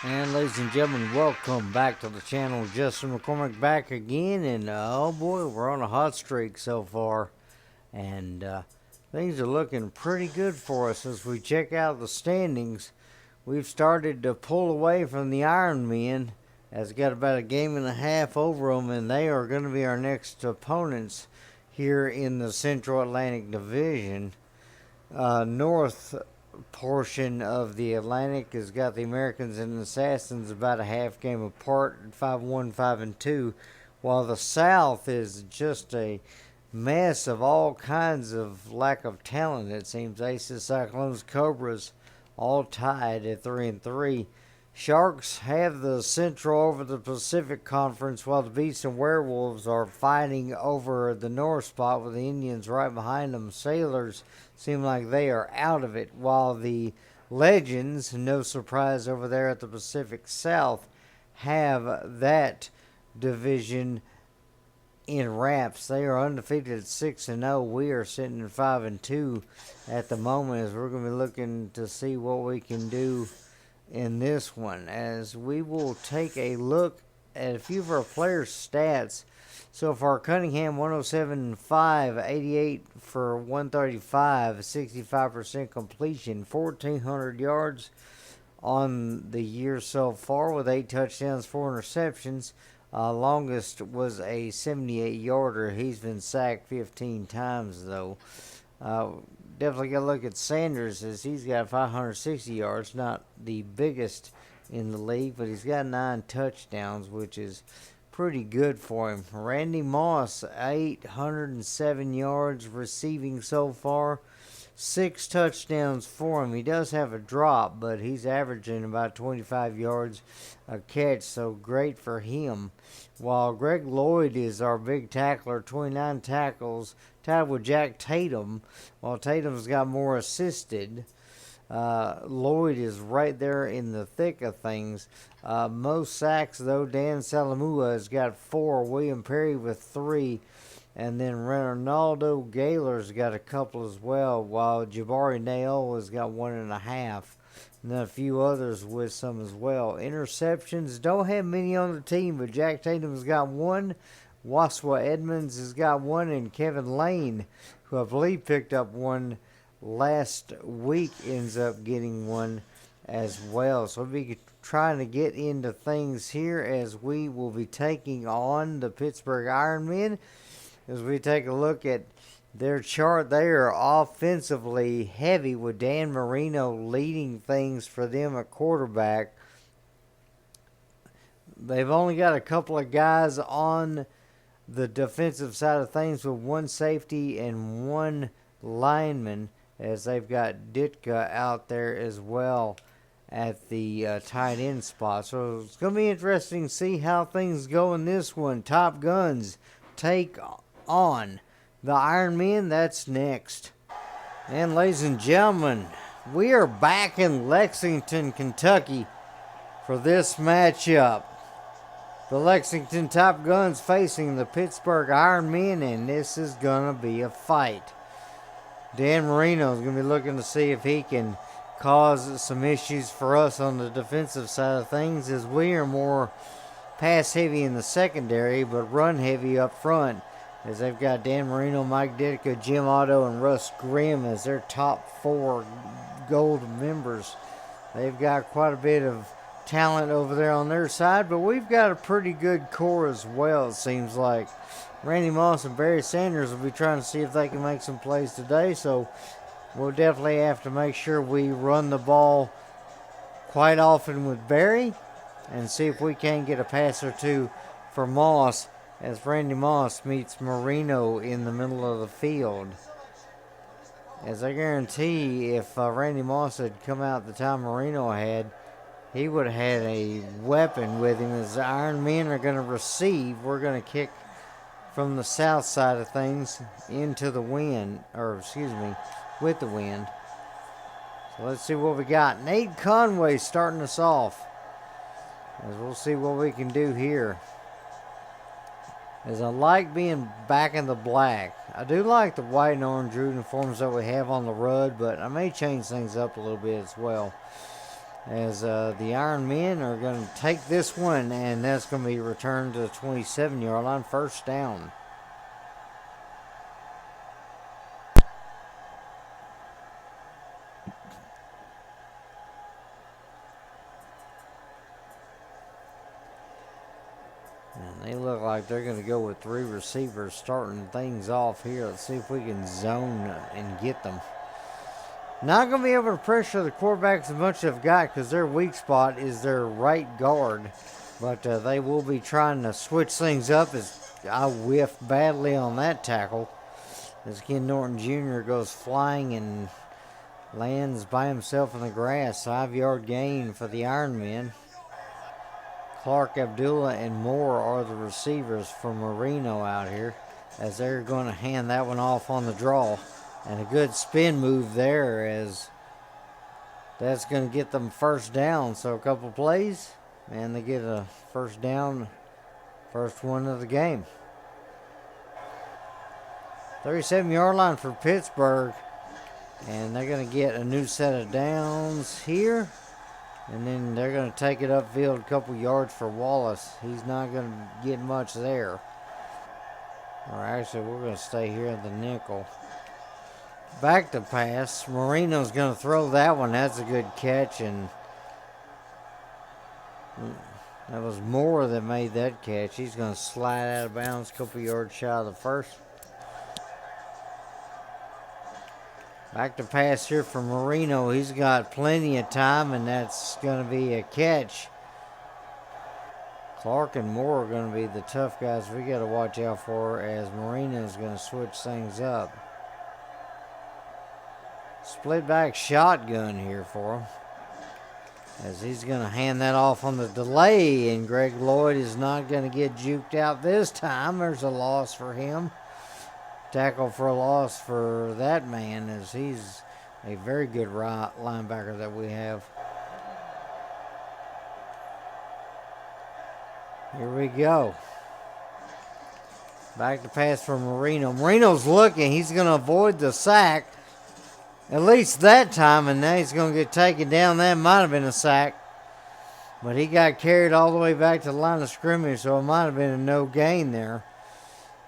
And ladies and gentlemen, welcome back to the channel. Justin McCormick back again, and oh boy, we're on a hot streak so far, and things are looking pretty good for us as we check out the standings. We've started to pull away from the Iron Men, as got about a game and a half over them, and they are going to be our next opponents here in the Central Atlantic Division. North portion of the Atlantic has got the Americans and the Assassins about a half game apart, 5-1, 5-2, while the South is just a mess of all kinds of lack of talent. It seems Aces, Cyclones, Cobras all tied at 3-3. Sharks have the Central over the Pacific Conference, while the Beasts and Werewolves are fighting over the North spot with the Indians right behind them. Sailors seem like they are out of it, while the Legends, no surprise over there at the Pacific South, have that division in wraps. They are undefeated at 6-0. We are sitting at 5-2 at the moment, as we're going to be looking to see what we can do in this one, as we will take a look at a few of our players' stats. So far, Cunningham 107.5, 88 for 135, 65% completion, 1,400 yards on the year so far with 8 touchdowns, 4 interceptions. Longest was a 78-yarder. He's been sacked 15 times, though. Definitely got to look at Sanders, as he's got 560 yards. Not the biggest in the league, but he's got 9 touchdowns, which is pretty good for him. Randy Moss, 807 yards receiving so far. 6 touchdowns for him. He does have a drop, but he's averaging about 25 yards a catch, so great for him. While Greg Lloyd is our big tackler, 29 tackles, tied with Jack Tatum. While Tatum's got more assisted, Lloyd is right there in the thick of things. Most sacks, though, Dan Salamua has got 4, William Perry with 3, and then Ronaldo Gaylor's got a couple as well, while Jabari Nail has got 1.5. And then a few others with some as well. Interceptions, don't have many on the team, but Jack Tatum's got 1. Waswa Edmonds has got 1, and Kevin Lane, who I believe picked up 1 last week, ends up getting 1 as well. So we'll be trying to get into things here as we will be taking on the Pittsburg Iron Men. As we take a look at their chart, they are offensively heavy, with Dan Marino leading things for them at quarterback. They've only got a couple of guys on the defensive side of things, with 1 safety and 1 lineman, as they've got Ditka out there as well at the tight end spot. So it's going to be interesting to see how things go in this one. Top Guns take on the Iron Men. That's next. And ladies and gentlemen, we are back in Lexington, Kentucky for this matchup. The Lexington Top Guns facing the Pittsburg Iron Men, and this is going to be a fight. Dan Marino is going to be looking to see if he can cause some issues for us on the defensive side of things, as we are more pass heavy in the secondary, but run heavy up front, as they've got Dan Marino, Mike Ditka, Jim Otto, and Russ Grimm as their top 4 gold members. They've got quite a bit of talent over there on their side, but we've got a pretty good core as well, it seems like. Randy Moss and Barry Sanders will be trying to see if they can make some plays today, so we'll definitely have to make sure we run the ball quite often with Barry and see if we can get a pass or two for Moss, as Randy Moss meets Marino in the middle of the field. As I guarantee, if Randy Moss had come out the time Marino had, he would have had a weapon with him. As the Iron Men are going to receive, we're going to kick from the south side of things into the wind, with the wind. So let's see what we got. Nate Conway starting us off, as we'll see what we can do here. As I like being back in the black. I do like the white and orange uniforms that we have on the road, but I may change things up a little bit as well. as the Iron Men are going to take this one, and that's going to be returned to the 27-yard line, first down. And they look like they're going to go with 3 receivers starting things off here. Let's see if we can zone and get them. Not going to be able to pressure the quarterbacks as much as they've got because their weak spot is their right guard. But they will be trying to switch things up as I whiffed badly on that tackle. As Ken Norton Jr. goes flying and lands by himself in the grass. 5-yard gain for the Iron Men. Clark, Abdullah, and Moore are the receivers for Marino out here as they're going to hand that one off on the draw. And a good spin move there as that's going to get them first down. So a couple plays and they get a first down, first one of the game. 37-yard line for Pittsburg. And they're going to get a new set of downs here. And then they're going to take it upfield a couple yards for Wallace. He's not going to get much there. Or actually, we're going to stay here in the nickel. Back to pass. Marino's going to throw that one. That's a good catch. And that was Moore that made that catch. He's going to slide out of bounds a couple yards shy of the first. Back to pass here for Marino. He's got plenty of time, and that's going to be a catch. Clark and Moore are going to be the tough guys we got to watch out for as Marino's going to switch things up. Split back shotgun here for him. As he's going to hand that off on the delay, and Greg Lloyd is not going to get juked out this time. There's a loss for him. Tackle for a loss for that man as he's a very good linebacker that we have. Here we go. Back to pass for Marino. Marino's looking. He's going to avoid the sack. At least that time, and now he's going to get taken down. That might have been a sack. But he got carried all the way back to the line of scrimmage, so it might have been a no gain there.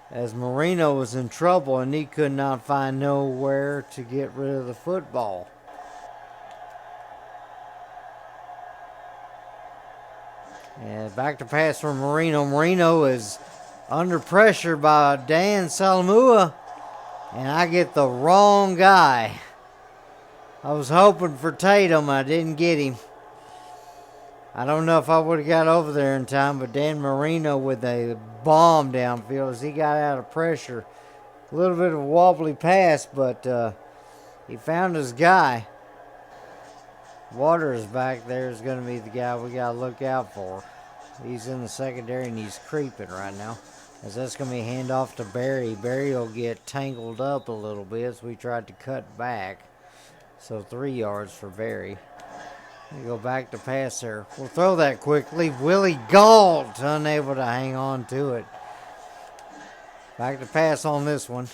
As Marino was in trouble and he could not find nowhere to get rid of the football. And back to pass from Marino. Marino is under pressure by Dan Salamua. And I get the wrong guy. I was hoping for Tatum. I didn't get him. I don't know if I would have got over there in time, but Dan Marino with a bomb downfield as he got out of pressure. A little bit of a wobbly pass, but he found his guy. Waters back there is going to be the guy we got to look out for. He's in the secondary and he's creeping right now. As that's going to be a handoff to Barry. Barry will get tangled up a little bit as we tried to cut back. So 3 yards for Barry. We go back to pass there. We'll throw that quickly. Willie Galt unable to hang on to it. Back to pass on this one.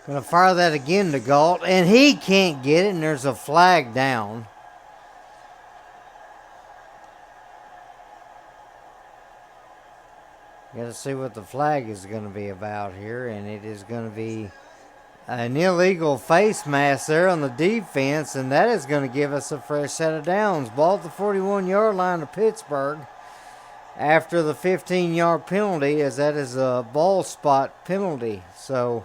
Going to fire that again to Galt, and he can't get it, and there's a flag down. Got to see what the flag is going to be about here, and it is going to be an illegal face mask there on the defense, and that is going to give us a fresh set of downs. Ball at the 41-yard line of Pittsburgh after the 15-yard penalty, as that is a ball spot penalty. So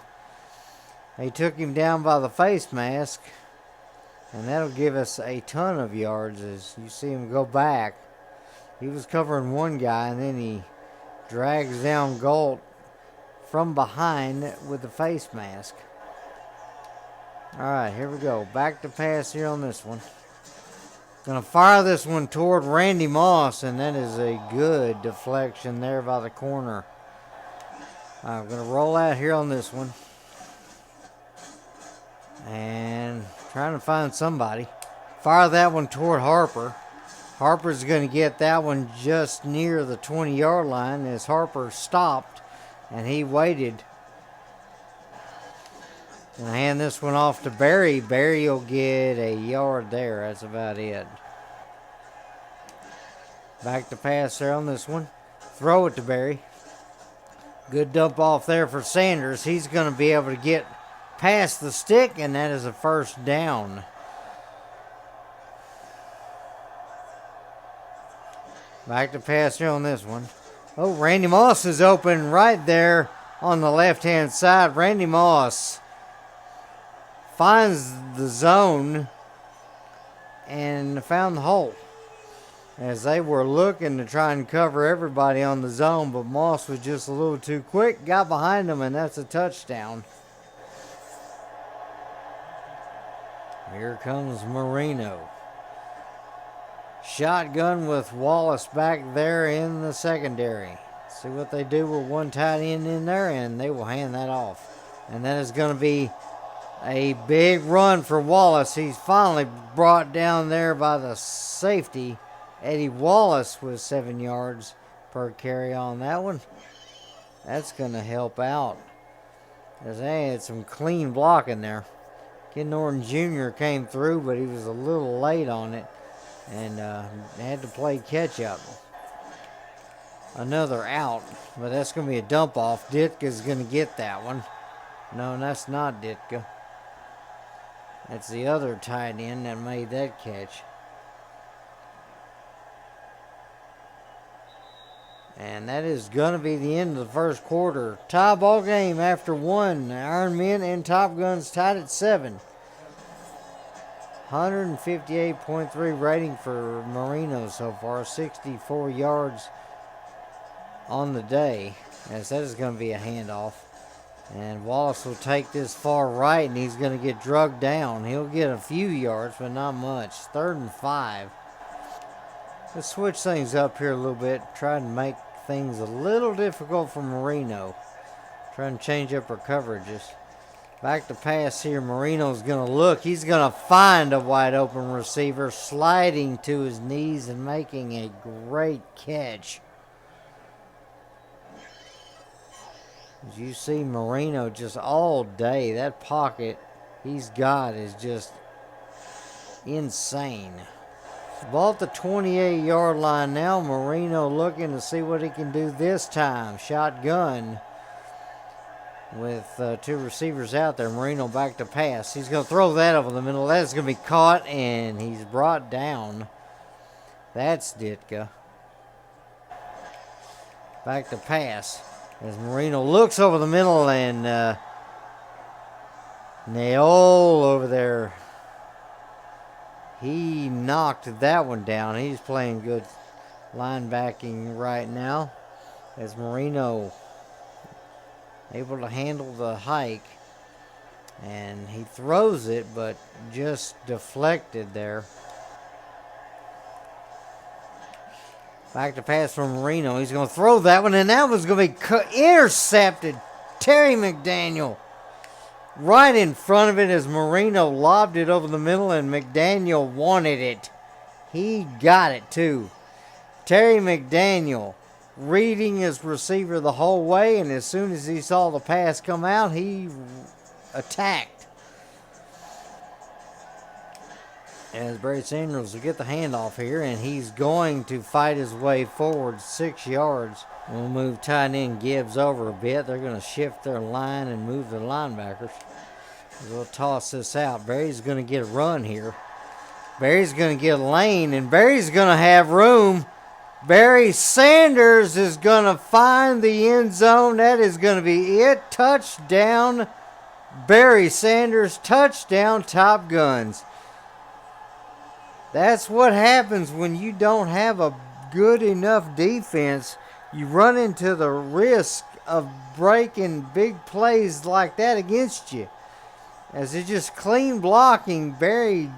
they took him down by the face mask, and that'll give us a ton of yards as you see him go back. He was covering one guy, and then he drags down Galt from behind with the face mask. All right, here we go. Back to pass here on this one. Going to fire this one toward Randy Moss, and that is a good deflection there by the corner. I'm going to roll out here on this one. And trying to find somebody. Fire that one toward Harper. Harper's going to get that one just near the 20-yard line as Harper stopped, and he waited. And hand this one off to Barry. Barry will get a yard there. That's about it. Back to pass there on this one. Throw it to Barry. Good dump off there for Sanders. He's going to be able to get past the stick, and that is a first down. Back to pass here on this one. Oh, Randy Moss is open right there on the left-hand side. Randy Moss finds the zone and found the hole, as they were looking to try and cover everybody on the zone, but Moss was just a little too quick, got behind him, and that's a touchdown. Here comes Marino. Shotgun with Wallace back there in the secondary. See what they do with one tight end in there, and they will hand that off. And that is going to be a big run for Wallace. He's finally brought down there by the safety. Eddie Wallace with 7 yards per carry on that one. That's going to help out, as they had some clean blocking there. Ken Norton Jr. came through, but he was a little late on it, and had to play catch up. Another out, but that's going to be a dump off. Ditka's going to get that one. No, that's not Ditka. That's the other tight end that made that catch. And that is going to be the end of the first quarter. Tie ball game after one. Iron Men and Top Guns tied at 7. 158.3 rating for Marino so far. 64 yards on the day, as that is going to be a handoff. And Wallace will take this far right, and he's going to get drugged down. He'll get a few yards, but not much. 3rd and 5. Let's switch things up here a little bit. Try and make things a little difficult for Marino. Trying to change up our coverages. Back to pass here. Marino's going to look. He's going to find a wide open receiver, sliding to his knees and making a great catch. As you see Marino just all day, that pocket he's got is just insane. Ball at the 28-yard line now. Marino looking to see what he can do this time. Shotgun with 2 receivers out there. Marino back to pass. He's going to throw that over the middle. That's going to be caught, and he's brought down. That's Ditka. Back to pass. As Marino looks over the middle, and Naol over there, he knocked that one down. He's playing good linebacking right now, as Marino able to handle the hike, and he throws it, but just deflected there. Back to pass from Marino. He's going to throw that one, and that was going to be intercepted. Terry McDaniel right in front of it as Marino lobbed it over the middle, and McDaniel wanted it. He got it, too. Terry McDaniel reading his receiver the whole way, and as soon as he saw the pass come out, he attacked. As Barry Sanders will get the handoff here, and he's going to fight his way forward 6 yards. We'll move tight end Gibbs over a bit. They're going to shift their line and move their linebackers. We'll toss this out. Barry's going to get a run here. Barry's going to get a lane, and Barry's going to have room. Barry Sanders is going to find the end zone. That is going to be it. Touchdown, Barry Sanders. Touchdown, Top Guns. That's what happens when you don't have a good enough defense. You run into the risk of breaking big plays like that against you. As it's just clean blocking, Barry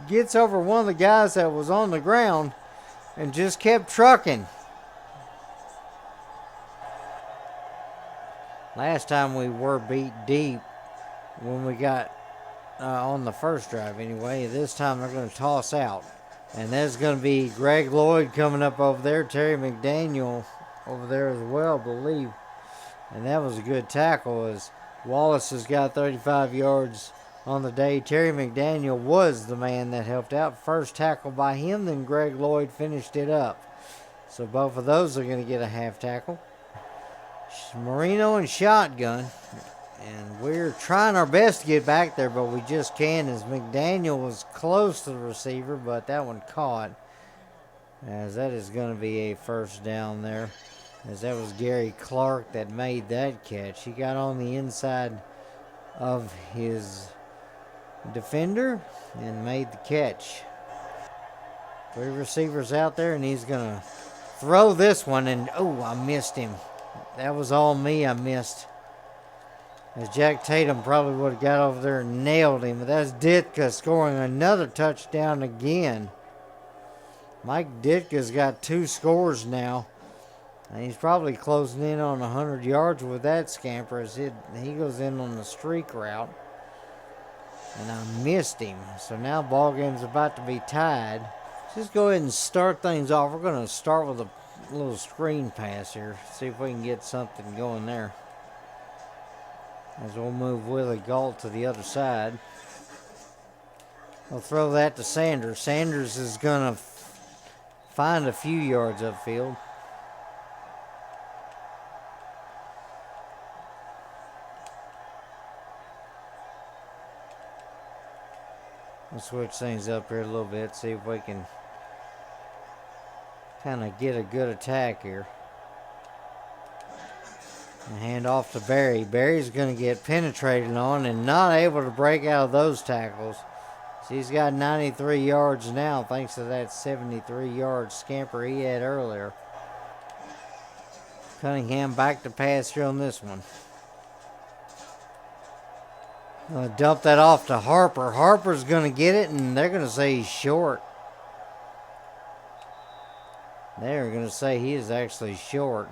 gets over one of the guys that was on the ground and just kept trucking. Last time we were beat deep when we got on the first drive anyway. This time they're going to toss out. And there's going to be Greg Lloyd coming up over there. Terry McDaniel over there as well, I believe. And that was a good tackle, as Wallace has got 35 yards on the day. Terry McDaniel was the man that helped out. First tackle by him, then Greg Lloyd finished it up. So both of those are going to get a half tackle. Marino and shotgun. And we're trying our best to get back there, but we just can't, as McDaniel was close to the receiver, but that one caught. As that is going to be a first down there. As that was Gary Clark that made that catch. He got on the inside of his defender and made the catch. 3 receivers out there, and he's going to throw this one, and oh, I missed him. That was all me, I missed. As Jack Tatum probably would have got over there and nailed him. But that's Ditka scoring another touchdown again. Mike Ditka's got 2 scores now. And he's probably closing in on 100 yards with that scamper as he goes in on the streak route. And I missed him. So now ball game's about to be tied. Just go ahead and start things off. We're going to start with a little screen pass here. See if we can get something going there. As we'll move Willie Galt to the other side. We'll throw that to Sanders. Sanders is going to find a few yards upfield. We'll switch things up here a little bit. See if we can kind of get a good attack here. And hand off to Barry. Barry's going to get penetrated on and not able to break out of those tackles. So he's got 93 yards now thanks to that 73-yard scamper he had earlier. Cunningham back to pass here on this one. Dump that off to Harper. Harper's going to get it, and they're going to say he's short. They're going to say he is actually short.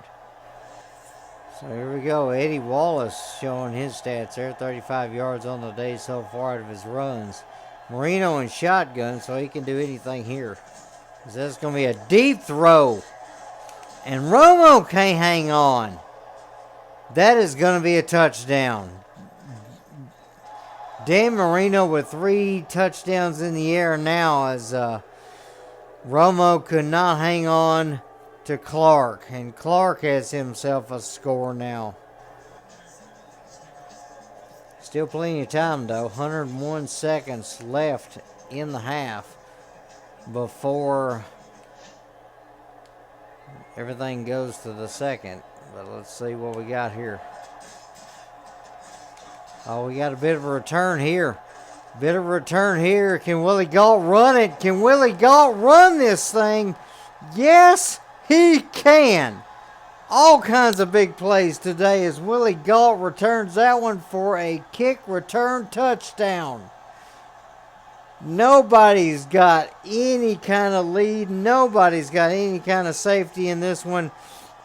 So here we go. Eddie Wallace showing his stats there. 35 yards on the day so far out of his runs. Marino in shotgun, so he can do anything here. That's going to be a deep throw. And Romo can't hang on. That is going to be a touchdown. Dan Marino with 3 touchdowns in the air now as Romo could not hang on to Clark, and Clark has himself a score now. Still plenty of time though. 101 seconds left in the half before everything goes to the second. But let's see what we got here. Oh, we got a bit of a return here. Bit of a return here. Can Willie Galt run it? Can Willie Galt run this thing? Yes, he can. All kinds of big plays today as Willie Galt returns that one for a kick return touchdown. Nobody's got any kind of lead. Nobody's got any kind of safety in this one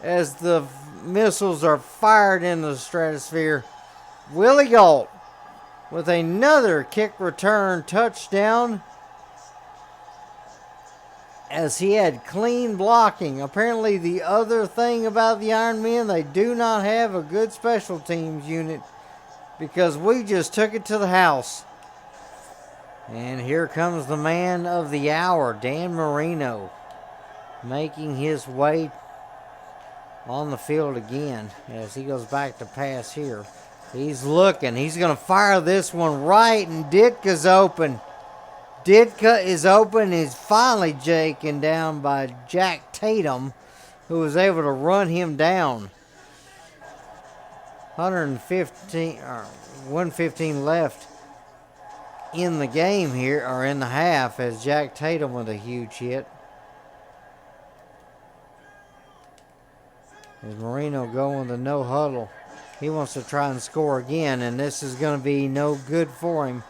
as the missiles are fired into the stratosphere. Willie Galt with another kick return touchdown as he had clean blocking. Apparently the other thing about the Iron Men, they do not have a good special teams unit because we just took it to the house. And here comes the man of the hour, Dan Marino, making his way on the field again as he goes back to pass here. He's looking. He's going to fire this one right, and Ditka's open. Ditka is open. He's finally taken down by Jack Tatum, who was able to run him down. 115 left in the game here, or in the half, as Jack Tatum with a huge hit. As Marino going the no huddle. He wants to try and score again, and this is going to be no good for him.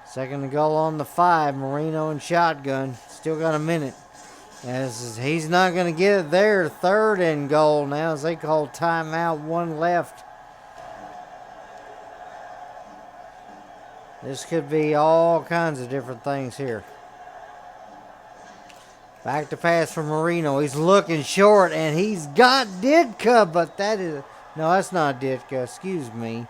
Second and goal on the 5. Marino and shotgun. Still got a minute. As he's not going to get it there. Third and goal now as they call timeout. 1 left. This could be all kinds of different things here. Back to pass from Marino. He's looking short, and he's got Ditka, but that is... No, that's not Ditka. Excuse me.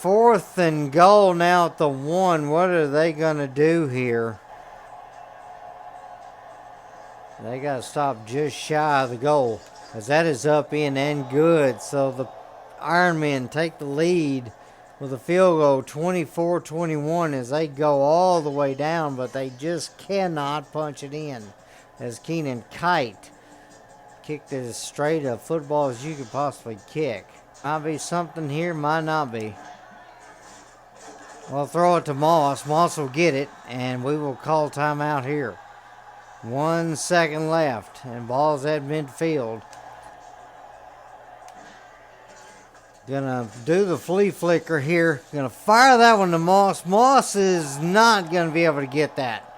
4th and goal now at the 1. What are they going to do here? They got to stop just shy of the goal, as that is up in and good. So the Iron Men take the lead with a field goal, 24-21, as they go all the way down, but they just cannot punch it in. As Keenan Kite kicked it as straight a football as you could possibly kick. Might be something here, might not be. Well, throw it to Moss. Moss will get it, and we will call timeout here. 1 second left, and ball's at midfield. Gonna do the flea flicker here. Gonna fire that one to Moss. Moss is not gonna be able to get that.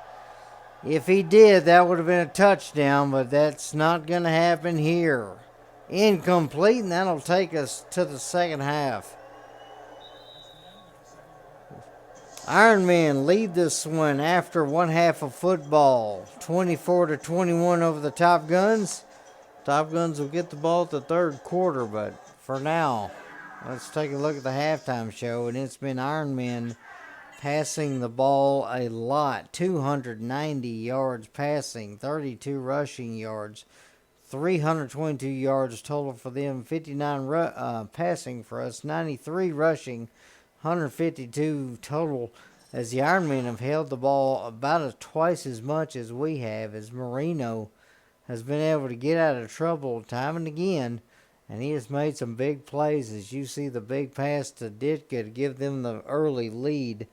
If he did, that would have been a touchdown, but that's not gonna happen here. Incomplete, and that'll take us to the second half. Iron Men lead this one after one half of football. 24-21 over the Top Guns. Top Guns will get the ball at the third quarter, but for now, let's take a look at the halftime show, and it's been Iron Men passing the ball a lot. 290 yards passing, 32 rushing yards, 322 yards total for them, 59 passing for us, 93 rushing, 152 total, as the Iron Men have held the ball about twice as much as we have, as Marino has been able to get out of trouble time and again, and he has made some big plays, as you see the big pass to Ditka to give them the early lead.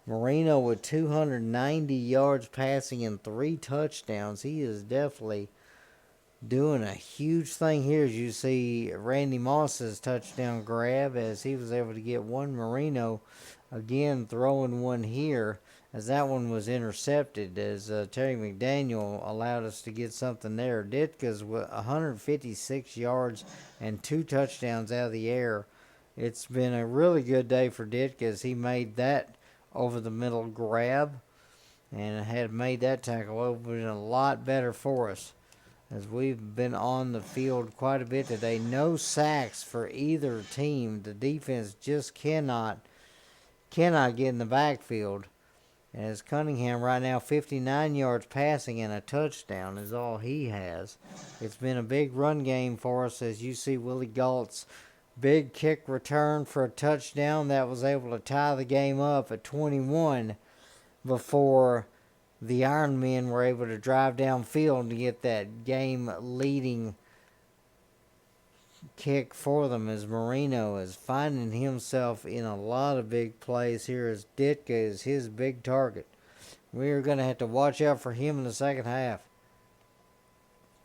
Marino with 290 yards passing and 3 touchdowns. He is definitely doing a huge thing here, as you see Randy Moss's touchdown grab, as he was able to get one. Marino again throwing one here, as that one was intercepted, as Terry McDaniel allowed us to get something there. Ditka's with 156 yards and 2 touchdowns out of the air. It's been a really good day for Ditka, as he made that over the middle grab and had made that tackle open a lot better for us, as we've been on the field quite a bit today. No sacks for either team. The defense just cannot get in the backfield. As Cunningham right now, 59 yards passing and a touchdown is all he has. It's been a big run game for us, as you see Willie Galt's big kick return for a touchdown that was able to tie the game up at 21 before the Iron Men were able to drive downfield to get that game-leading kick for them, as Marino is finding himself in a lot of big plays here, as Ditka is his big target. We're going to have to watch out for him in the second half.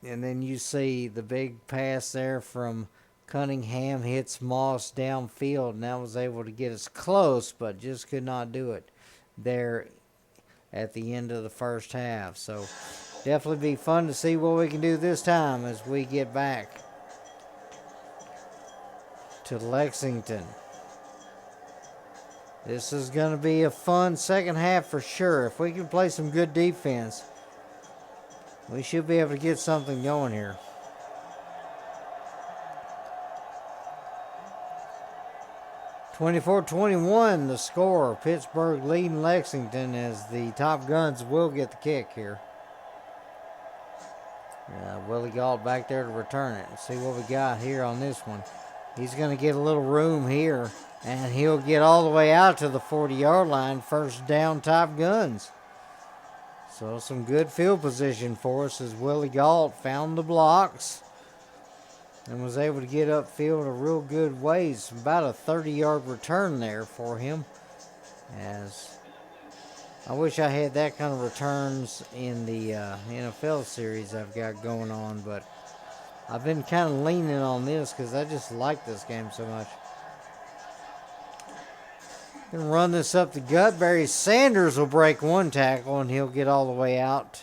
And then you see the big pass there from Cunningham hits Moss downfield, and that was able to get us close, but just could not do it there at the end of the first half. So definitely be fun to see what we can do this time as we get back to Lexington. This is going to be a fun second half for sure. If we can play some good defense, we should be able to get something going here. 24-21 the score. Pittsburg leading Lexington, as the Top Guns will get the kick here. Willie Galt back there to return it. Let's see what we got here on this one. He's going to get a little room here, and he'll get all the way out to the 40-yard line. First down, Top Guns. So some good field position for us, as Willie Galt found the blocks and was able to get upfield a real good ways. About a 30-yard return there for him. As I wish I had that kind of returns in the NFL series I've got going on, but I've been kind of leaning on this because I just like this game so much. Gonna run this up the gut. Barry Sanders will break one tackle, and he'll get all the way out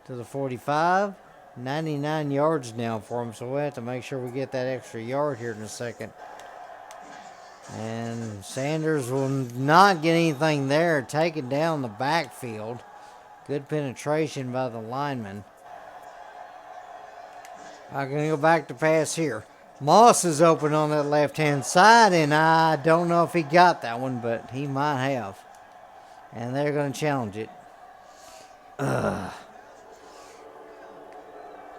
to the 45. 99 yards now for him, so we'll have to make sure we get that extra yard here in a second. And Sanders will not get anything there, taking down the backfield. Good penetration by the lineman. I'm going to go back to pass here. Moss is open on that left-hand side, and I don't know if he got that one, but he might have. And they're going to challenge it.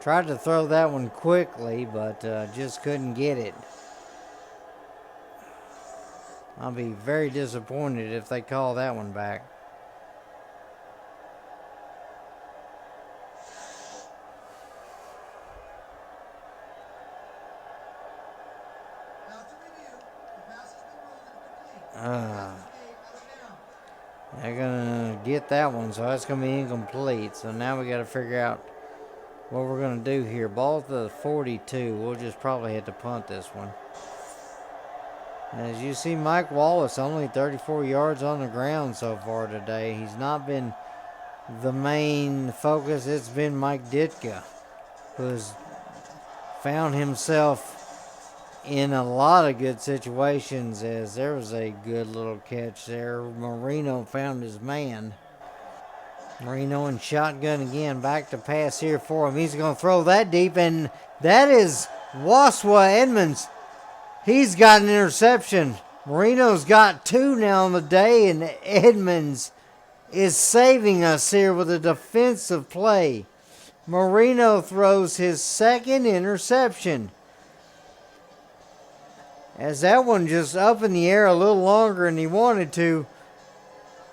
Tried to throw that one quickly, but just couldn't get it. I'll be very disappointed if they call that one back. They're going to get that one, so that's going to be incomplete. So now we got to figure out what we're going to do here. Ball to the 42. We'll just probably have to punt this one. As you see, Mike Wallace only 34 yards on the ground so far today. He's not been the main focus. It's been Mike Ditka, who's found himself in a lot of good situations, as there was a good little catch there. Marino found his man. Marino in shotgun again. Back to pass here for him. He's going to throw that deep, and that is Waswa Edmonds. He's got an interception. Marino's got 2 now on the day, and Edmonds is saving us here with a defensive play. Marino throws his 2nd interception. As that one just up in the air a little longer than he wanted to.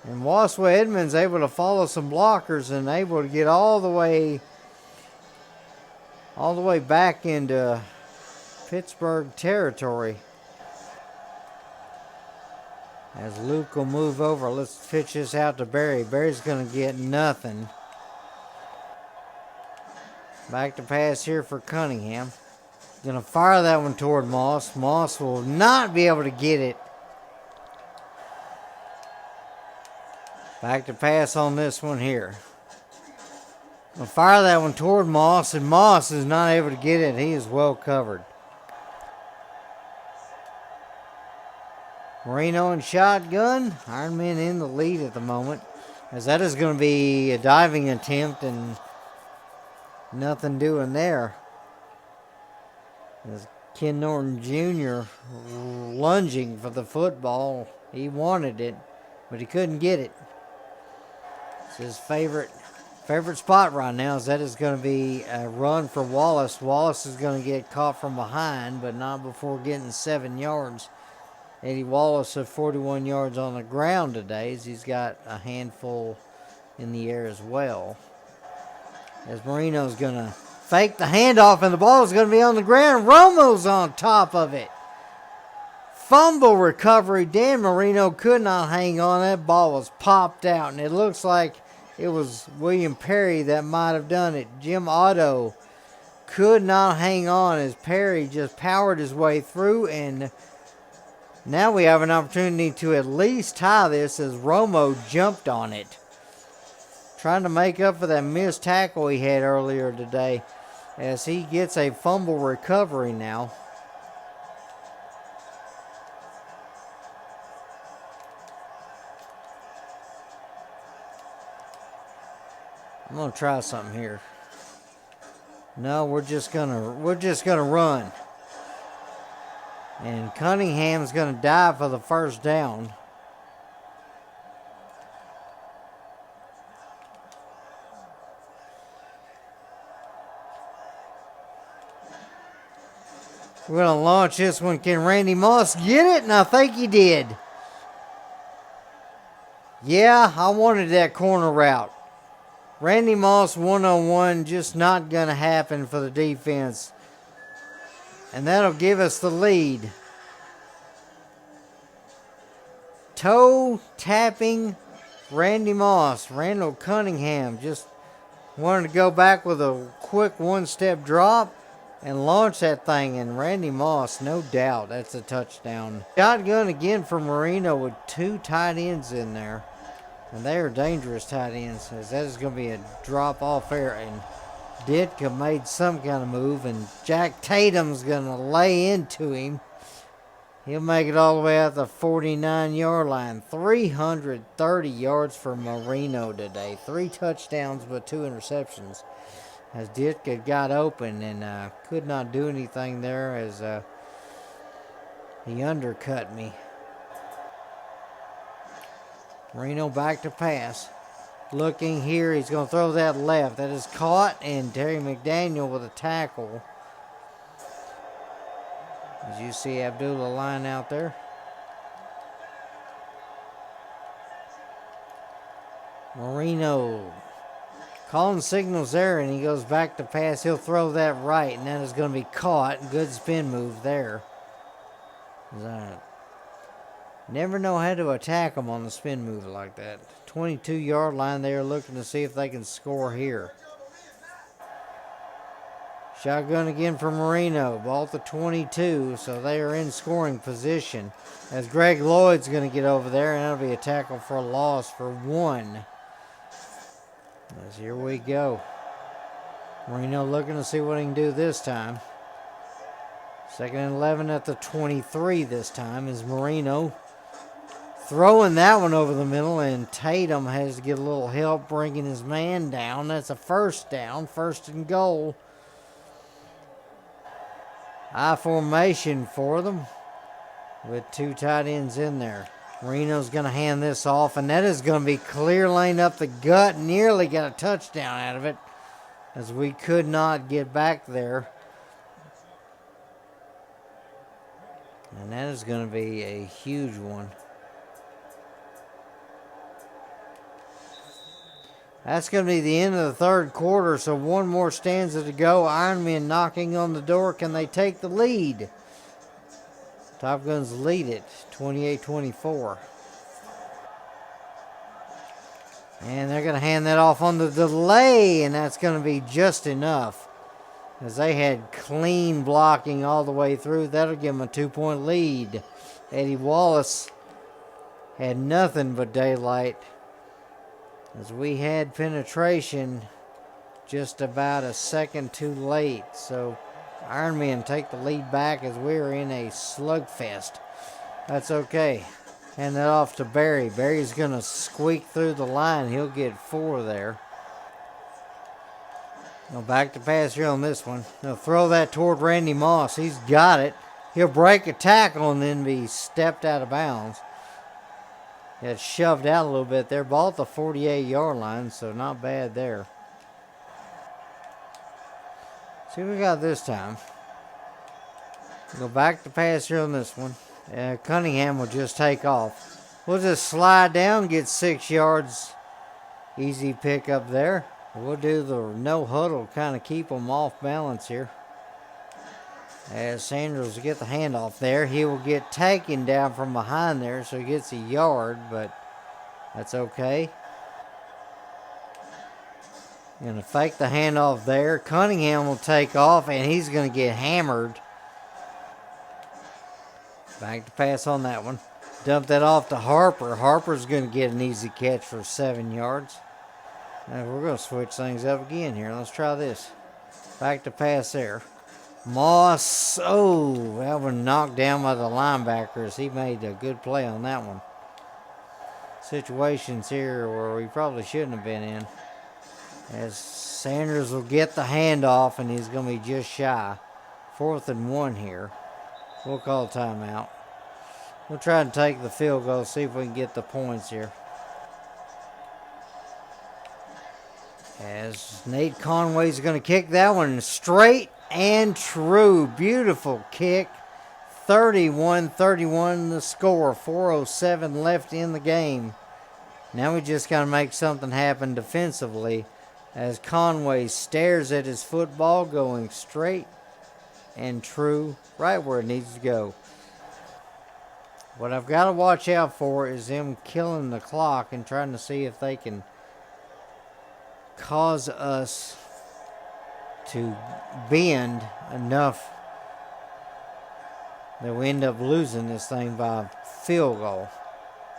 And Waswa Edmonds able to follow some blockers and able to get all the way back into Pittsburg territory. As Luke will move over, let's pitch this out to Barry. Barry's going to get nothing. Back to pass here for Cunningham. Going to fire that one toward Moss. Moss will not be able to get it. Back to pass on this one here. Going to fire that one toward Moss, and Moss is not able to get it. He is well covered. Marino in shotgun. Iron Men in the lead at the moment, as that is going to be a diving attempt and nothing doing there. As Ken Norton Jr. lunging for the football. He wanted it, but he couldn't get it. It's his favorite spot right now, as that is going to be a run for Wallace. Wallace is going to get caught from behind, but not before getting 7 yards. Eddie Wallace has 41 yards on the ground today, as he's got a handful in the air as well. As Marino's going to fake the handoff, and the ball is going to be on the ground. Romo's on top of it. Fumble recovery. Dan Marino could not hang on. That ball was popped out, and it looks like it was William Perry that might have done it. Jim Otto could not hang on as Perry just powered his way through, and now we have an opportunity to at least tie this, as Romo jumped on it, trying to make up for that missed tackle he had earlier today, as he gets a fumble recovery now. I'm gonna try something here. No, we're just gonna run. And Cunningham's gonna dive for the first down. We're going to launch this one. Can Randy Moss get it? And I think he did. Yeah, I wanted that corner route. Randy Moss 1-on-1, just not going to happen for the defense. And that'll give us the lead. Toe tapping Randy Moss. Randall Cunningham just wanted to go back with a quick one-step drop and launch that thing, and Randy Moss, no doubt, that's a touchdown. Shotgun again for Marino with 2 tight ends in there. And they are dangerous tight ends, as that is going to be a drop-off there. And Ditka made some kind of move, and Jack Tatum's going to lay into him. He'll make it all the way out the 49-yard line. 330 yards for Marino today. 3 touchdowns, but 2 interceptions. as Ditka got open and could not do anything there as he undercut me. Marino back to pass. Looking here, he's going to throw that left. That is caught, and Terry McDaniel with a tackle. As you see Abdullah line out there. Marino calling signals there, and he goes back to pass. He'll throw that right, and that is going to be caught. Good spin move there. Never know how to attack them on the spin move like that. 22-yard line there, looking to see if they can score here. Shotgun again for Marino. Ball at the 22, so they are in scoring position. As Greg Lloyd's going to get over there, and that'll be a tackle for a loss for 1. As here we go. Marino looking to see what he can do this time. 2nd and 11 at the 23 this time is Marino. Throwing that one over the middle, and Tatum has to get a little help bringing his man down. That's a first down, 1st and goal. I formation for them with 2 tight ends in there. Marino's going to hand this off, and that is going to be clear lane up the gut. Nearly got a touchdown out of it as we could not get back there. And that is going to be a huge one. That's going to be the end of the 3rd quarter, so 1 more stanza to go. Iron Men knocking on the door. Can they take the lead? Top Guns lead it, 28-24. And they're going to hand that off on the delay, and that's going to be just enough. As they had clean blocking all the way through, that'll give them a 2-point lead. Eddie Wallace had nothing but daylight, as we had penetration just about a second too late. So Iron Men take the lead back as we're in a slugfest. That's okay. Hand that off to Barry. Barry's going to squeak through the line. He'll get 4 there. Now back to pass here on this one. They'll throw that toward Randy Moss. He's got it. He'll break a tackle and then be stepped out of bounds. Got shoved out a little bit there. Ball at the 48-yard line, so not bad there. See what we got this time. Go back to pass here on this one. Cunningham will just take off. We'll just slide down, get 6 yards. Easy pick up there. We'll do the no huddle, kind of keep them off balance here. As Sanders will get the handoff there. He will get taken down from behind there, so he gets a yard, but that's okay. Going to fake the handoff there. Cunningham will take off, and he's going to get hammered. Back to pass on that one. Dump that off to Harper. Harper's going to get an easy catch for 7 yards. Now we're going to switch things up again here. Let's try this. Back to pass there. Moss, oh, that one knocked down by the linebackers. He made a good play on that one. Situations here where we probably shouldn't have been in. As Sanders will get the handoff, and he's going to be just shy. 4th and 1 here. We'll call a timeout. We'll try and take the field goal, see if we can get the points here. As Nate Conway's going to kick that one straight and true. Beautiful kick. 31-31 the score. 4:07 left in the game. Now we just got to make something happen defensively as Conway stares at his football going straight and true, right where it needs to go. What I've got to watch out for is them killing the clock and trying to see if they can cause us to bend enough that we end up losing this thing by field goal.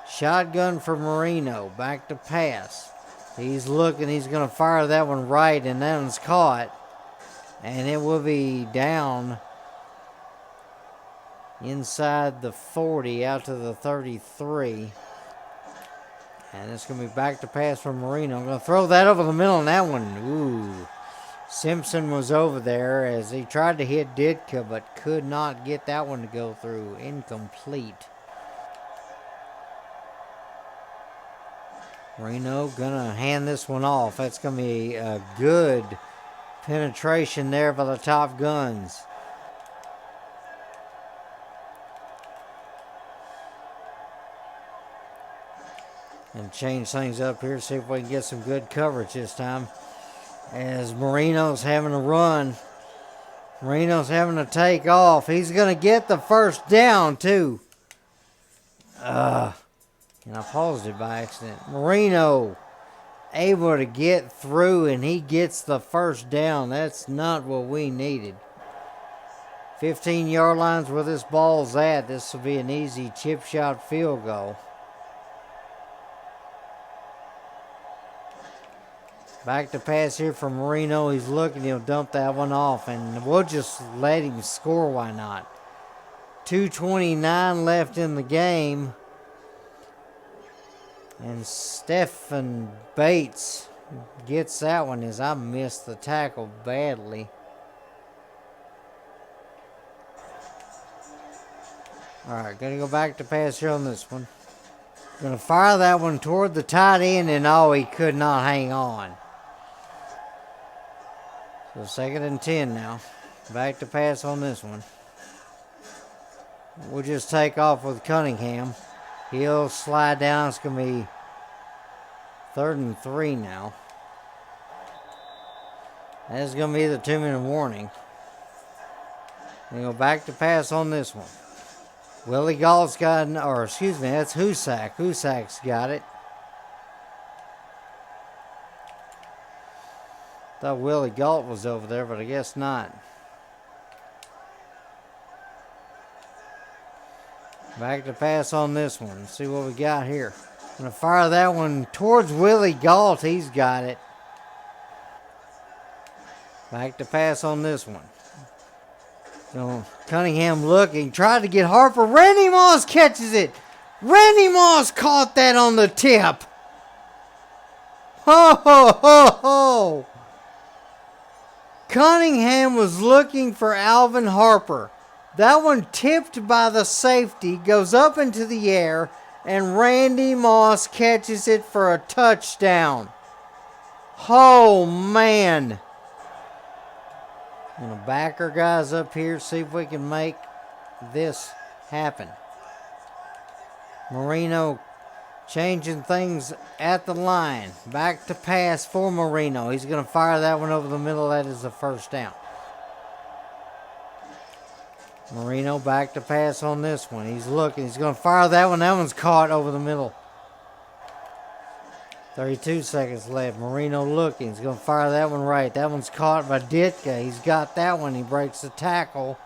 Shotgun for Marino. Back to pass. He's looking. He's going to fire that one right, and that one's caught. And it will be down inside the 40 out to the 33. And it's going to be back to pass from Marino. I'm going to throw that over the middle, and that one, ooh, Simpson was over there as he tried to hit Ditka, but could not get that one to go through. Incomplete. Marino gonna hand this one off. That's gonna be a good penetration there by the Top Guns. And change things up here, see if we can get some good coverage this time. As Marino's having a run. Marino's having to take off. He's going to get the first down, too. And I paused it by accident. Marino able to get through, and he gets the first down. That's not what we needed. 15-yard line's where this ball's at. This will be an easy chip shot field goal. Back to pass here from Marino. He's looking. He'll dump that one off. And we'll just let him score. Why not? 2:29 left in the game. And Stephen Bates gets that one as I missed the tackle badly. Alright, going to go back to pass here on this one. Going to fire that one toward the tight end, and oh, he could not hang on. So 2nd and 10 now. Back to pass on this one. We'll just take off with Cunningham. He'll slide down. It's going to be 3rd and 3 now. That's going to be the 2-minute warning. And go back to pass on this one. Willie Galt's got, or excuse me, that's Husak. Husak's got it. Thought Willie Galt was over there, but I guess not. Back to pass on this one. Let's see what we got here. I'm going to fire that one towards Willie Galt. He's got it. Back to pass on this one. So Cunningham looking. Tried to get Harper. Randy Moss catches it. Randy Moss caught that on the tip. Ho, ho, ho, ho. Cunningham was looking for Alvin Harper. That one tipped by the safety, goes up into the air, and Randy Moss catches it for a touchdown. Oh, man. I'm going to back our guys up here, see if we can make this happen. Marino changing things at the line. Back to pass for Marino. He's going to fire that one over the middle. That is the first down. Marino back to pass on this one. He's looking. He's going to fire that one. That one's caught over the middle. 32 seconds left. Marino looking. He's going to fire that one right. That one's caught by Ditka. He's got that one. He breaks the tackle.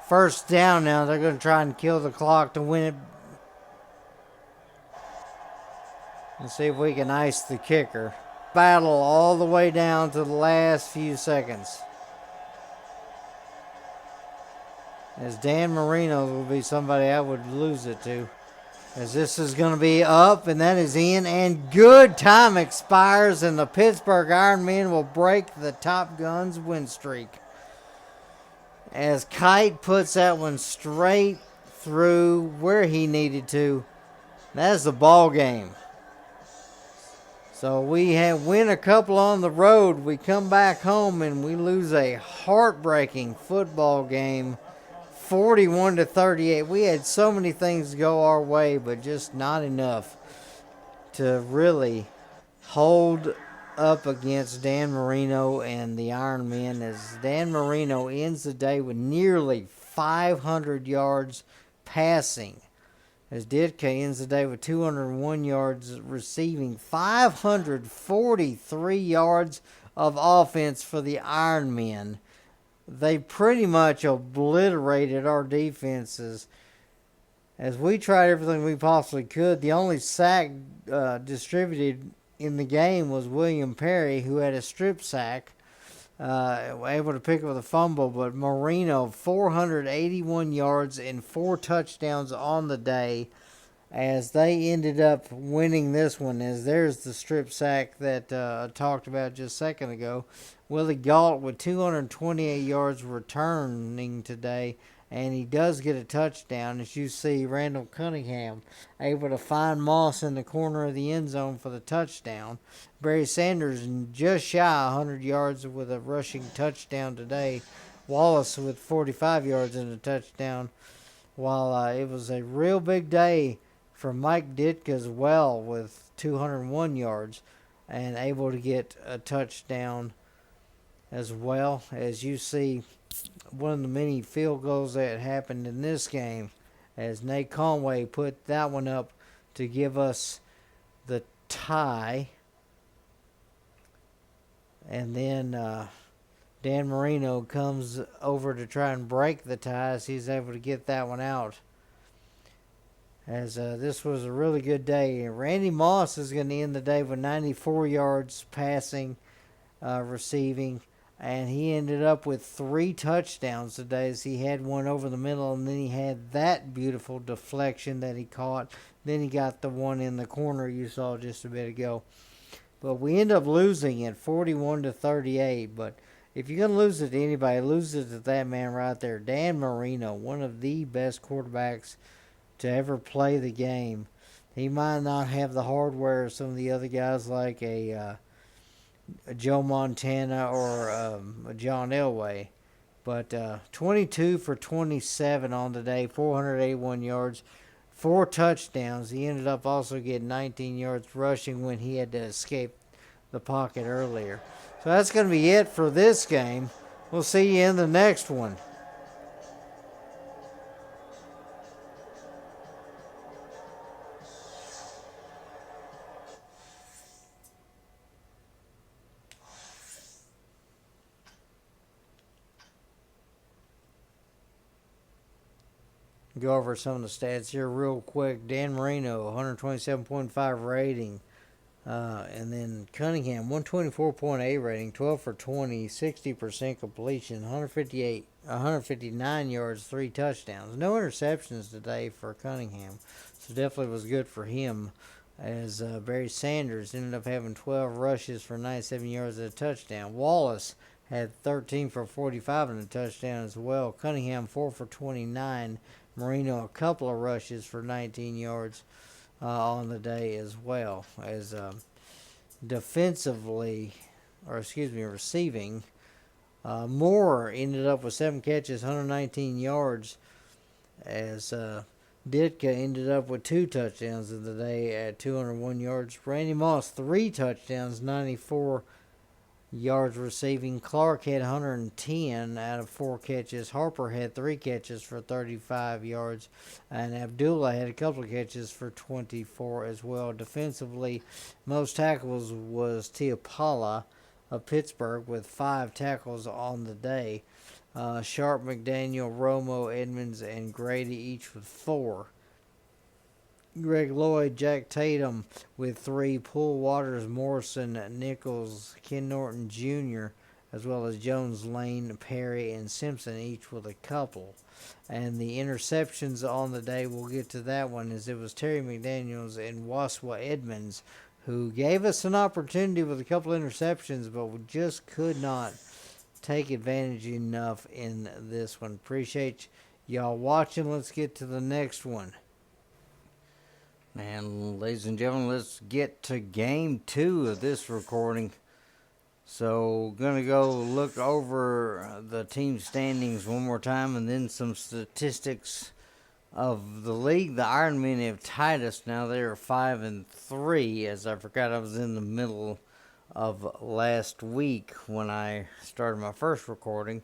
First down now. They're going to try and kill the clock to win it. Let's see if we can ice the kicker. Battle all the way down to the last few seconds. As Dan Marino will be somebody I would lose it to. As this is going to be up, and that is in, and good. Time expires, and the Pittsburg Iron Men will break the Top Guns win streak. As Kite puts that one straight through where he needed to. That's the ball game. So we win a couple on the road. We come back home, and we lose a heartbreaking football game. 41-38. We had so many things go our way, but just not enough to really hold up against Dan Marino and the Iron Men, as Dan Marino ends the day with nearly 500 yards passing, as Ditka ends the day with 201 yards receiving, 543 yards of offense for the Iron Men. They pretty much obliterated our defenses as we tried everything we possibly could. The only sack distributed in the game was William Perry, who had a strip sack, able to pick up the fumble. But Marino, 481 yards and 4 touchdowns on the day, as they ended up winning this one. As there's the strip sack that I talked about just a second ago. Willie Galt with 228 yards returning today, and he does get a touchdown. As you see, Randall Cunningham able to find Moss in the corner of the end zone for the touchdown. Barry Sanders just shy 100 yards with a rushing touchdown today. Wallace with 45 yards and a touchdown. While it was a real big day for Mike Ditka as well with 201 yards and able to get a touchdown as well. As you see, one of the many field goals that happened in this game, as Nate Conway put that one up to give us the tie. And then Dan Marino comes over to try and break the ties. He's able to get that one out. As this was a really good day. Randy Moss is going to end the day with 94 yards passing, receiving. And he ended up with 3 touchdowns today, as he had one over the middle, and then he had that beautiful deflection that he caught. Then he got the one in the corner you saw just a bit ago. But we end up losing at 41-38. But if you're going to lose it to anybody, lose it to that man right there. Dan Marino, one of the best quarterbacks to ever play the game. He might not have the hardware of some of the other guys like a Joe Montana or a John Elway. But 22 for 27 on the day, 481 yards, 4 touchdowns. He ended up also getting 19 yards rushing when he had to escape the pocket earlier. So that's going to be it for this game. We'll see you in the next one. Go over some of the stats here real quick. Dan Marino, 127.5 rating. And then Cunningham, 124.8 rating, 12 for 20, 60% completion, 159 yards, 3 touchdowns. No interceptions today for Cunningham, so definitely was good for him. As Barry Sanders ended up having 12 rushes for 97 yards and a touchdown. Wallace had 13 for 45 and a touchdown as well. Cunningham, 4 for 29. Marino, a couple of rushes for 19 yards on the day as well. As receiving, Moore ended up with 7 catches, 119 yards, as Ditka ended up with 2 touchdowns of the day at 201 yards. Randy Moss, 3 touchdowns, 94 yards receiving. Clark had 110 out of 4 catches. Harper had 3 catches for 35 yards. And Abdullah had a couple of catches for 24 as well. Defensively, most tackles was Tiapala of Pittsburgh with 5 tackles on the day. Sharp, McDaniel, Romo, Edmonds, and Grady each with 4. Greg Lloyd, Jack Tatum with 3, Poole, Waters, Morrison, Nichols, Ken Norton Jr., as well as Jones, Lane, Perry, and Simpson, each with a couple. And the interceptions on the day, we'll get to that one, as it was Terry McDaniels and Waswa Edmonds who gave us an opportunity with a couple interceptions, but we just could not take advantage enough in this one. Appreciate y'all watching. Let's get to the next one. And ladies and gentlemen, let's get to game 2 of this recording. So, gonna go look over the team standings one more time, and then some statistics of the league. The Iron Men have tied us now. They are 5-3. As I forgot, I was in the middle of last week when I started my first recording.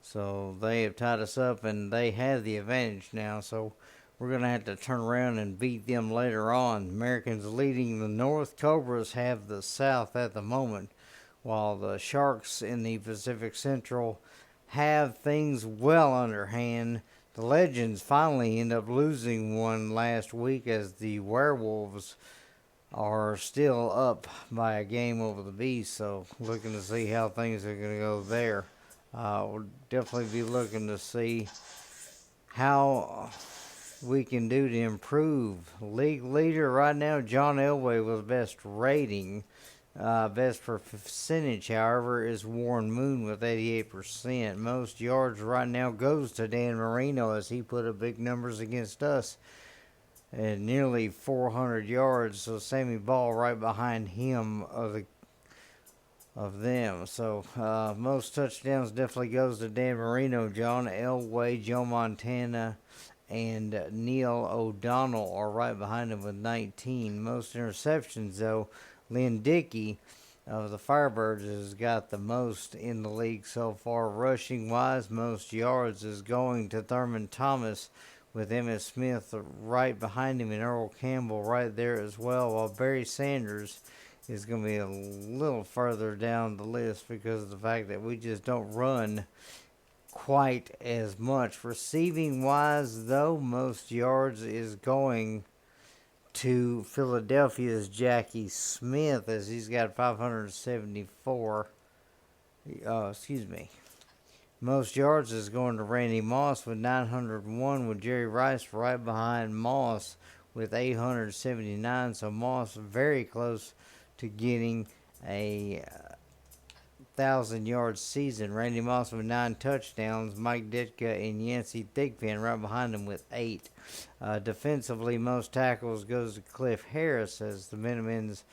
So they have tied us up, and they have the advantage now. So we're going to have to turn around and beat them later on. Americans leading the North. Cobras have the South at the moment, while the Sharks in the Pacific Central have things well underhand. The Legends finally end up losing one last week, as the Werewolves are still up by a game over the Beast. So looking to see how things are going to go there. We'll definitely be looking to see how we can do to improve. League leader right now, John Elway with best rating. Best percentage, however, is Warren Moon with 88%. Most yards right now goes to Dan Marino as he put up big numbers against us at nearly 400 yards. So Sammy Ball right behind him of them. So most touchdowns definitely goes to Dan Marino. John Elway, Joe Montana, and Neil O'Donnell are right behind him with 19. Most interceptions, though, Lynn Dickey of the Firebirds has got the most in the league so far. Rushing wise, most yards is going to Thurman Thomas with Emmitt Smith right behind him and Earl Campbell right there as well, while Barry Sanders is going to be a little further down the list because of the fact that we just don't run quite as much. Receiving wise, though, most yards is going to Philadelphia's Jackie Smith as he's got 574. Most yards is going to Randy Moss with 901, with Jerry Rice right behind Moss with 879. So Moss very close to getting a 1,000-yard season. Randy Moss with 9 touchdowns. Mike Ditka and Yancey Thigpen right behind him with 8. Defensively, most tackles goes to Cliff Harris as the Minutemen's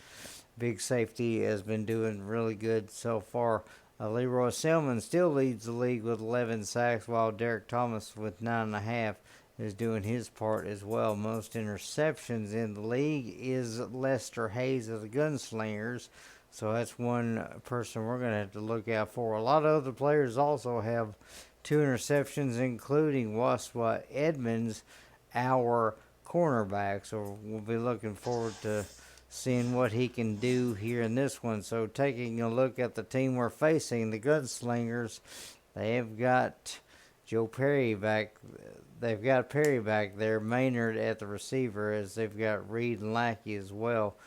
big safety has been doing really good so far. Leroy Selman still leads the league with 11 sacks, while Derek Thomas with 9.5 is doing his part as well. Most interceptions in the league is Lester Hayes of the Gunslingers. So that's one person we're going to have to look out for. A lot of other players also have 2 interceptions, including Waswa Edmonds, our cornerback. So we'll be looking forward to seeing what he can do here in this one. So taking a look at the team we're facing, the Gunslingers, they have got Joe Perry back. They've got Perry back there, Maynard at the receiver, as they've got Reed and Lackey as well.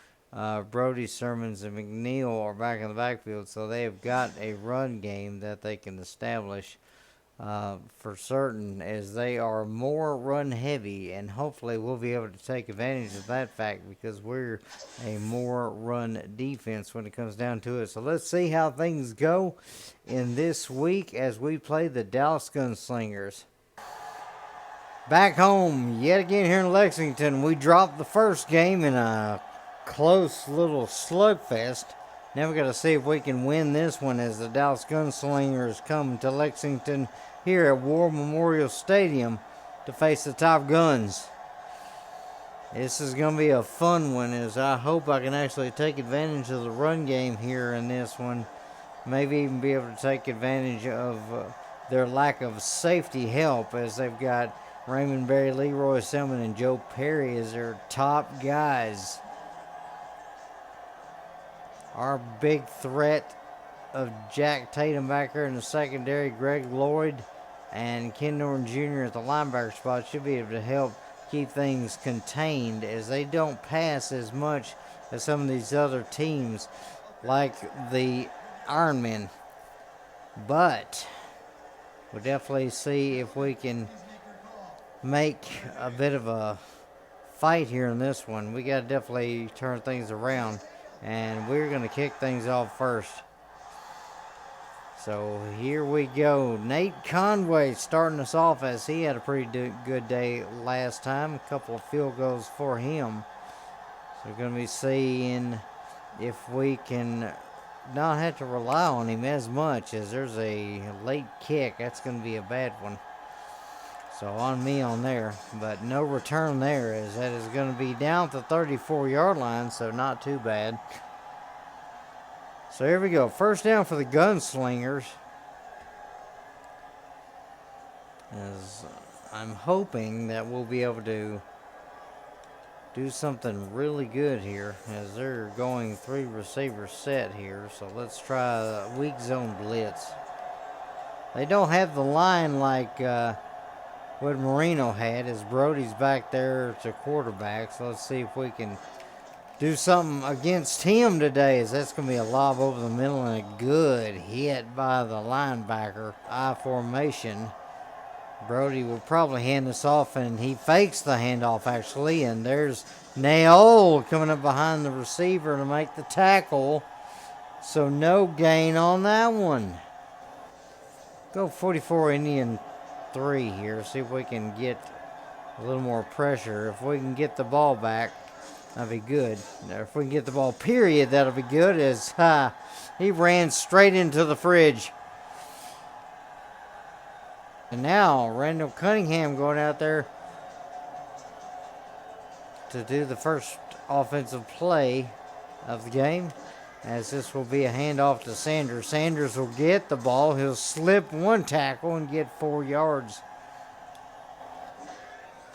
Brody, Sermons, and McNeil are back in the backfield, so they have got a run game that they can establish for certain, as they are more run heavy, and hopefully we'll be able to take advantage of that fact because we're a more run defense when it comes down to it. So let's see how things go in this week as we play the Dallas Gunslingers. Back home yet again here in Lexington, we dropped the first game in a close little slugfest. Now we got to see if we can win this one as the Dallas Gunslingers come to Lexington here at War Memorial Stadium to face the Top Guns. This is going to be a fun one, as I hope I can actually take advantage of the run game here in this one. Maybe even be able to take advantage of their lack of safety help, as they've got Raymond Berry, Leroy Selman, and Joe Perry as their top guys. Our big threat of Jack Tatum back there in the secondary, Greg Lloyd, and Ken Norton Jr. at the linebacker spot should be able to help keep things contained, as they don't pass as much as some of these other teams like the Iron Men. But we'll definitely see if we can make a bit of a fight here in this one. We got to definitely turn things around, and we're going to kick things off first. So here we go. Nate Conway starting us off, as he had a pretty good day last time. A couple of field goals for him. So we're going to be seeing if we can not have to rely on him as much, as there's a late kick. That's going to be a bad one. So on me on there, but no return there, as that is going to be down to the 34-yard line, so not too bad. So here we go. First down for the Gunslingers. As I'm hoping that we'll be able to do something really good here, as they're going 3 receiver set here. So let's try a weak zone blitz. They don't have the line like what Marino had, as Brody's back there to quarterback. So let's see if we can do something against him today, as that's going to be a lob over the middle and a good hit by the linebacker. I formation. Brody will probably hand this off, and he fakes the handoff actually, and there's Naol coming up behind the receiver to make the tackle. So no gain on that one. Go 44 Indian 3 here. See if we can get a little more pressure. If we can get the ball back, that'll be good. If we can get the ball period, that'll be good, as he ran straight into the fridge. And now Randall Cunningham going out there to do the first offensive play of the game, as this will be a handoff to Sanders. Sanders will get the ball. He'll slip one tackle and get 4 yards.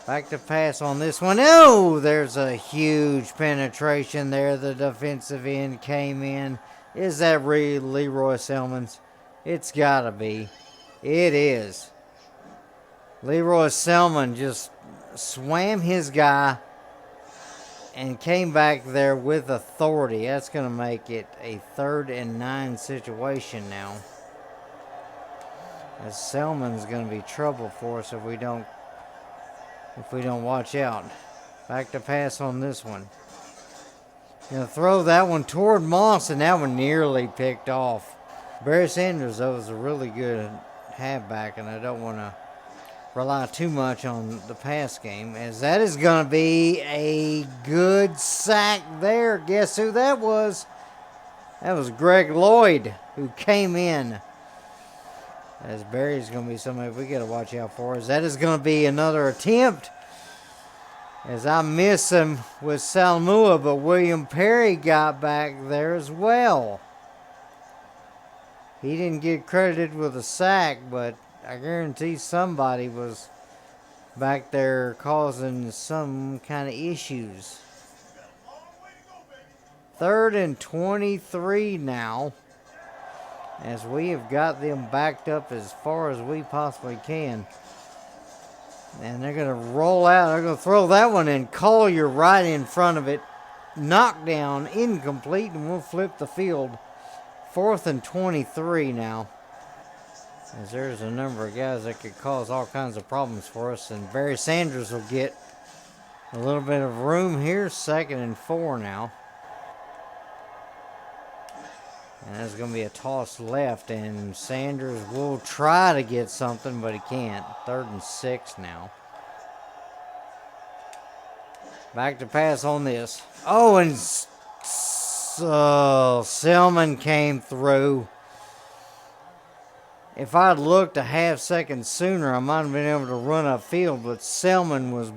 Back to pass on this one. Oh, there's a huge penetration there. The defensive end came in. Is that really Leroy Selmons? It's got to be. It is. Leroy Selmon just swam his guy and came back there with authority. That's going to make it a 3rd and 9 situation now, as Selman's going to be trouble for us if we don't watch out. Back to pass on this one. Going to throw that one toward Moss, and that one nearly picked off. Barry Sanders, though, is a really good halfback, and I don't want to rely too much on the pass game, as that is going to be a good sack there. Guess who that was? That was Greg Lloyd, who came in. As Barry's going to be somebody we got to watch out for, as that is going to be another attempt, as I miss him with Salmua, but William Perry got back there as well. He didn't get credited with a sack, but I guarantee somebody was back there causing some kind of issues. 3rd and 23 now, as we have got them backed up as far as we possibly can. And they're going to roll out. They're going to throw that one in. Collier right in front of it. Knockdown, incomplete, and we'll flip the field. 4th and 23 now, as there's a number of guys that could cause all kinds of problems for us. And Barry Sanders will get a little bit of room here. 2nd and 4 now. And there's going to be a toss left, and Sanders will try to get something, but he can't. 3rd and 6 now. Back to pass on this. Oh, and Selman came through. If I'd looked a half second sooner, I might have been able to run upfield, but Selman was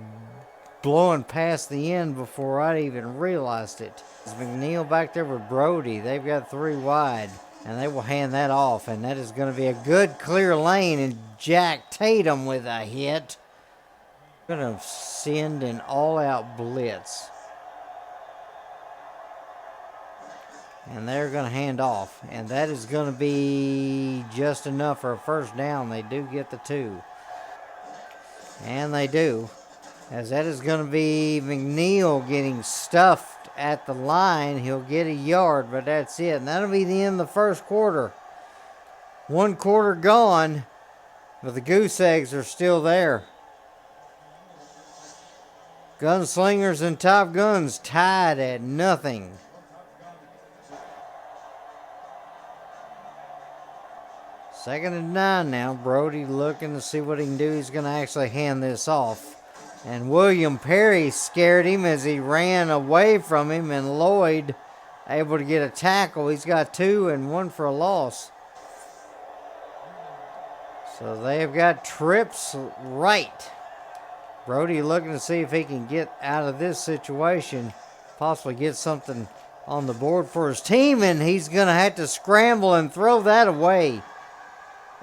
blowing past the end before I'd even realized it. It's McNeil back there with Brody. They've got 3 wide, and they will hand that off, and that is going to be a good clear lane, and Jack Tatum with a hit. Going to send an all-out blitz. And they're going to hand off. And that is going to be just enough for a 1st down. They do get the 2. And they do. As that is going to be McNeil getting stuffed at the line. He'll get a yard, but that's it. And that'll be the end of the 1st quarter. 1 quarter gone, but the goose eggs are still there. Gunslingers and Top Guns tied at nothing. Second and 9 now. Brody looking to see what he can do. He's going to actually hand this off. And William Perry scared him as he ran away from him. And Lloyd able to get a tackle. He's got 2 and 1 for a loss. So they've got trips right. Brody looking to see if he can get out of this situation. Possibly get something on the board for his team. And he's going to have to scramble and throw that away,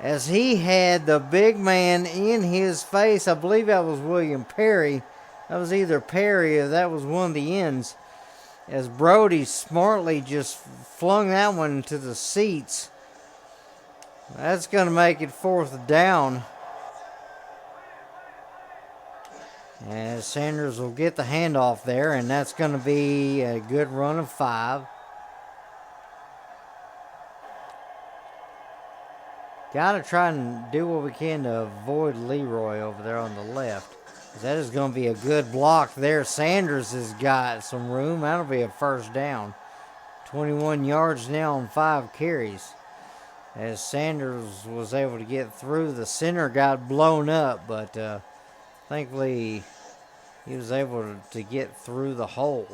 as he had the big man in his face. I believe that was William Perry. That was either Perry or that was one of the ends, as Brody smartly just flung that one to the seats. That's going to make it 4th down, as Sanders will get the handoff there, and that's going to be a good run of 5. Gotta try and do what we can to avoid Leroy over there on the left. That is going to be a good block there. Sanders has got some room. That'll be a first down. 21 yards now on 5 carries. As Sanders was able to get through, the center got blown up, but thankfully he was able to get through the hole.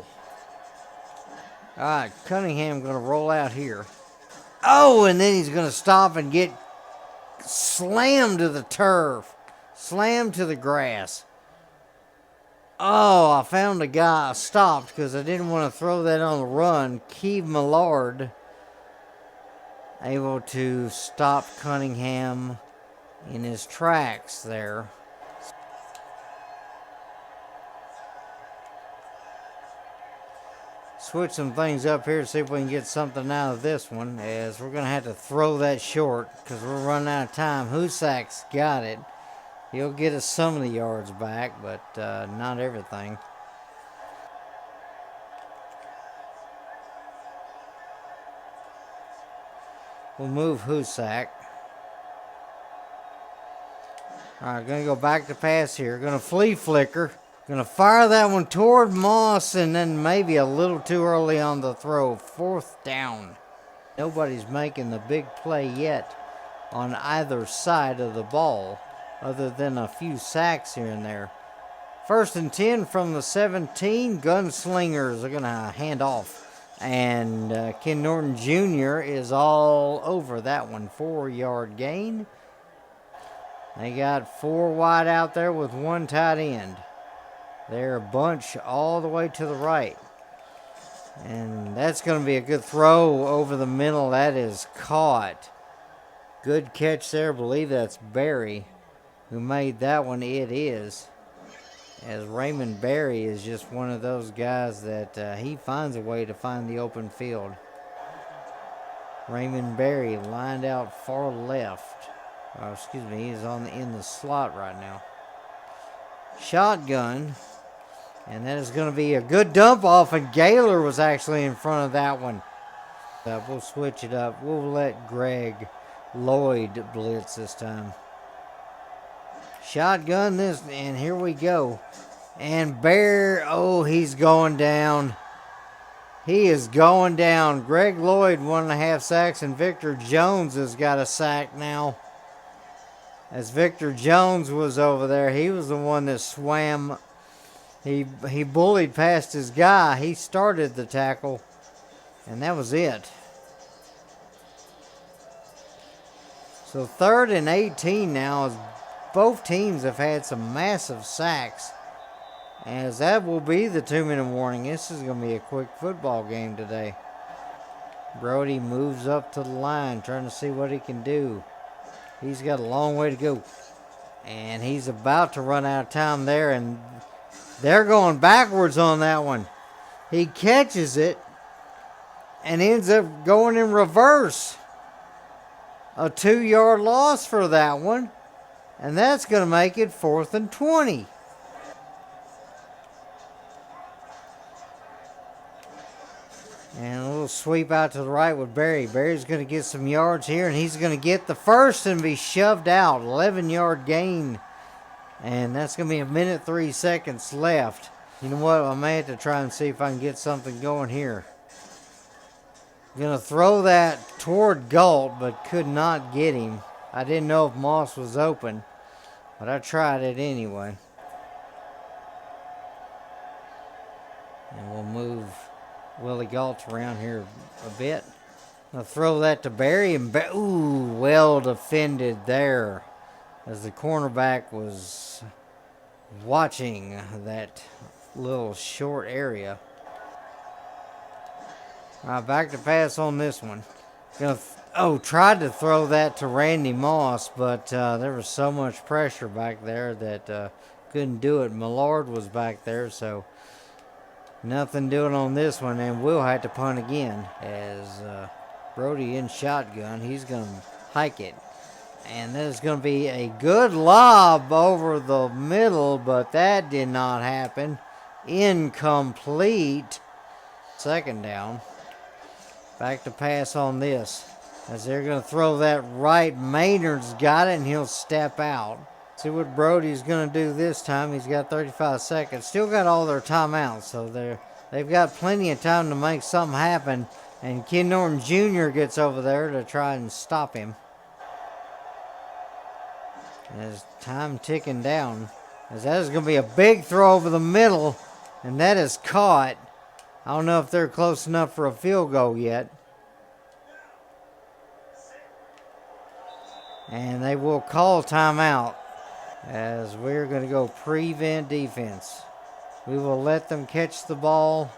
All right, Cunningham going to roll out here. Oh, and then he's going to stop and get slammed to the turf. Slammed to the grass. Oh, I found a guy. I stopped because I didn't want to throw that on the run. Keeve Millard able to stop Cunningham in his tracks there. Switch some things up here to see if we can get something out of this one, as we're going to have to throw that short because we're running out of time. Husak's got it. He'll get us some of the yards back, but not everything. We'll move Husak. All right, going to go back to pass here. Going to flea flicker. Going to fire that one toward Moss, and then maybe a little too early on the throw. 4th down. Nobody's making the big play yet on either side of the ball, other than a few sacks here and there. 1st and 10 from the 17. Gunslingers are going to hand off. And Ken Norton Jr. is all over that one. 4-yard gain. They got 4 wide out there with 1 tight end. They're a bunch all the way to the right. And that's going to be a good throw over the middle. That is caught. Good catch there. I believe that's Barry who made that one. It is. As Raymond Barry is just one of those guys that he finds a way to find the open field. Raymond Barry lined out far left. Excuse me, he's in the slot right now. Shotgun. And that is going to be a good dump off, and Gaylor was actually in front of that one. We'll switch it up. We'll let Greg Lloyd blitz this time. Shotgun this, and here we go. And Bear, oh, he's going down. He is going down. Greg Lloyd, 1.5 sacks, and Victor Jones has got a sack now. As Victor Jones was over there, he was the one that swam. He bullied past his guy. He started the tackle, and that was it. So 3rd and 18 now, as both teams have had some massive sacks. As that will be the 2-minute warning. This is going to be a quick football game today. Brody moves up to the line, trying to see what he can do. He's got a long way to go. And he's about to run out of time there, and they're going backwards on that one. He catches it and ends up going in reverse. A 2-yard loss for that one. And that's going to make it 4th and 20. And a little sweep out to the right with Barry. Barry's going to get some yards here, and he's going to get the first and be shoved out. 11-yard gain. And that's going to be 1:03 left. You know what? I may have to try and see if I can get something going here. Going to throw that toward Galt, but could not get him. I didn't know if Moss was open, but I tried it anyway. And we'll move Willie Galt around here a bit. I'll throw that to Barry, and ooh, well defended there, as the cornerback was watching that little short area. All right, back to pass on this one. Tried to throw that to Randy Moss, but there was so much pressure back there that couldn't do it. Millard was back there, so nothing doing on this one, and we'll have to punt again. As Brody in shotgun, he's going to hike it. And there's going to be a good lob over the middle, but that did not happen. Incomplete. 2nd down. Back to pass on this. As they're going to throw that right. Maynard's got it, and he'll step out. See what Brody's going to do this time. He's got 35 seconds. Still got all their timeouts, so they've got plenty of time to make something happen. And Ken Norton Jr. gets over there to try and stop him. As time ticking down. As that is going to be a big throw over the middle, and that is caught. I don't know if they're close enough for a field goal yet. And they will call timeout as we're going to go prevent defense. We will let them catch the ball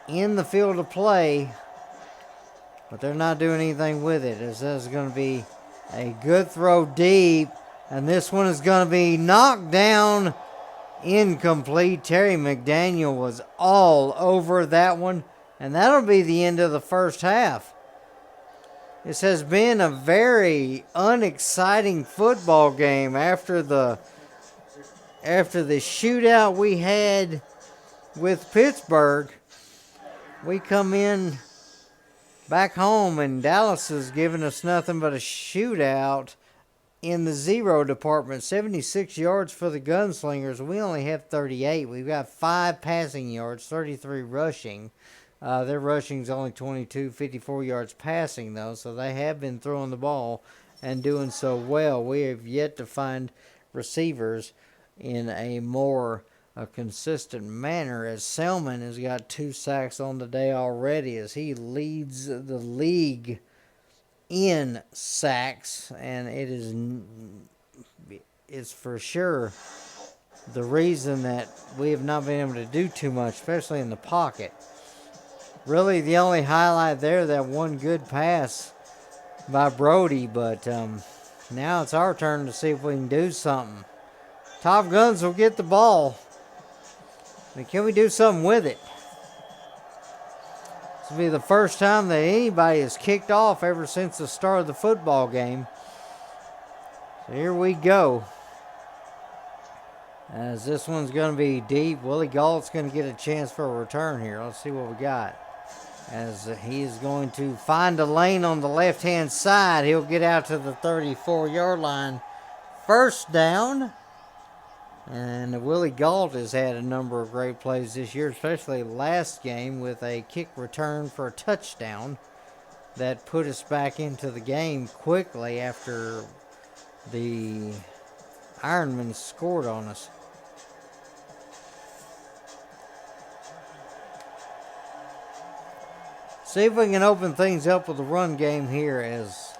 in the field of play, but they're not doing anything with it. As this is going to be a good throw deep, and this one is going to be knocked down, incomplete. Terry McDaniel was all over that one, and that'll be the end of the first half. This has been a very unexciting football game after the shootout we had with Pittsburgh. We come in back home and Dallas is giving us nothing but a shootout in the zero department. 76 yards for the Gunslingers. We only have 38. We've got 5 passing yards, 33 rushing. Their rushing is only 22, 54 yards passing, though, so they have been throwing the ball and doing so well. We have yet to find receivers in a more consistent manner, as Selman has got 2 sacks on the day already, as he leads the league in sacks, and it's for sure the reason that we have not been able to do too much, especially in the pocket. Really, the only highlight there, that one good pass by Brody, but now it's our turn to see if we can do something. Top Guns will get the ball. But can we do something with it? This will be the first time that anybody has kicked off ever since the start of the football game. So here we go. As this one's going to be deep. Willie Gault's going to get a chance for a return here. Let's see what we got. As he is going to find a lane on the left-hand side. He'll get out to the 34-yard line. First down. And Willie Gault has had a number of great plays this year, especially last game with a kick return for a touchdown that put us back into the game quickly after the Iron Men scored on us. See if we can open things up with the run game here, as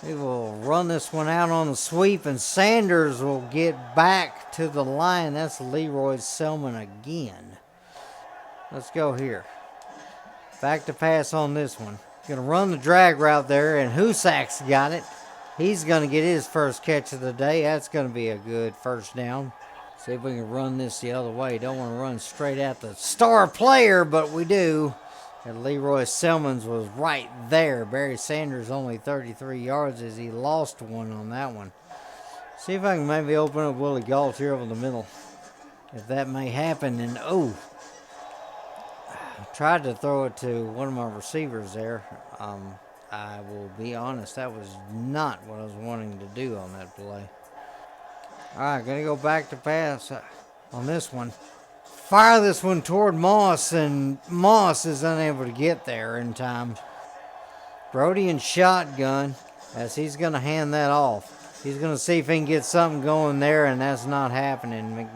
we will run this one out on the sweep, and Sanders will get back to the line. That's Leroy Selman again. Let's go here. Back to pass on this one. Going to run the drag route there, and Husak's got it. He's going to get his first catch of the day. That's going to be a good first down. See if we can run this the other way. Don't want to run straight at the star player, but we do. And Leroy Selmans was right there. Barry Sanders only 33 yards as he lost one on that one. See if I can maybe open up Willie Gault here over the middle. If that may happen. And I tried to throw it to one of my receivers there. I will be honest, that was not what I was wanting to do on that play. All right, going to go back to pass on this one. Fire this one toward Moss, and Moss is unable to get there in time. Brody in shotgun, as he's going to hand that off. He's going to see if he can get something going there, and that's not happening.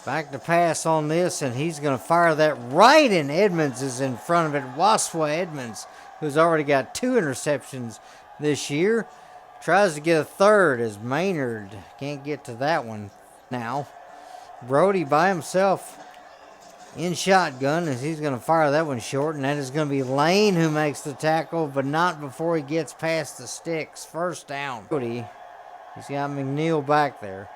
Back to pass on this, and he's going to fire that right, and Edmonds is in front of it. Waswa Edmonds, who's already got 2 interceptions this year, tries to get a third as Maynard can't get to that one now. Brody by himself in shotgun as he's going to fire that one short, and that is going to be Lane who makes the tackle, but not before he gets past the sticks. First down. Brody, he's got McNeil back there.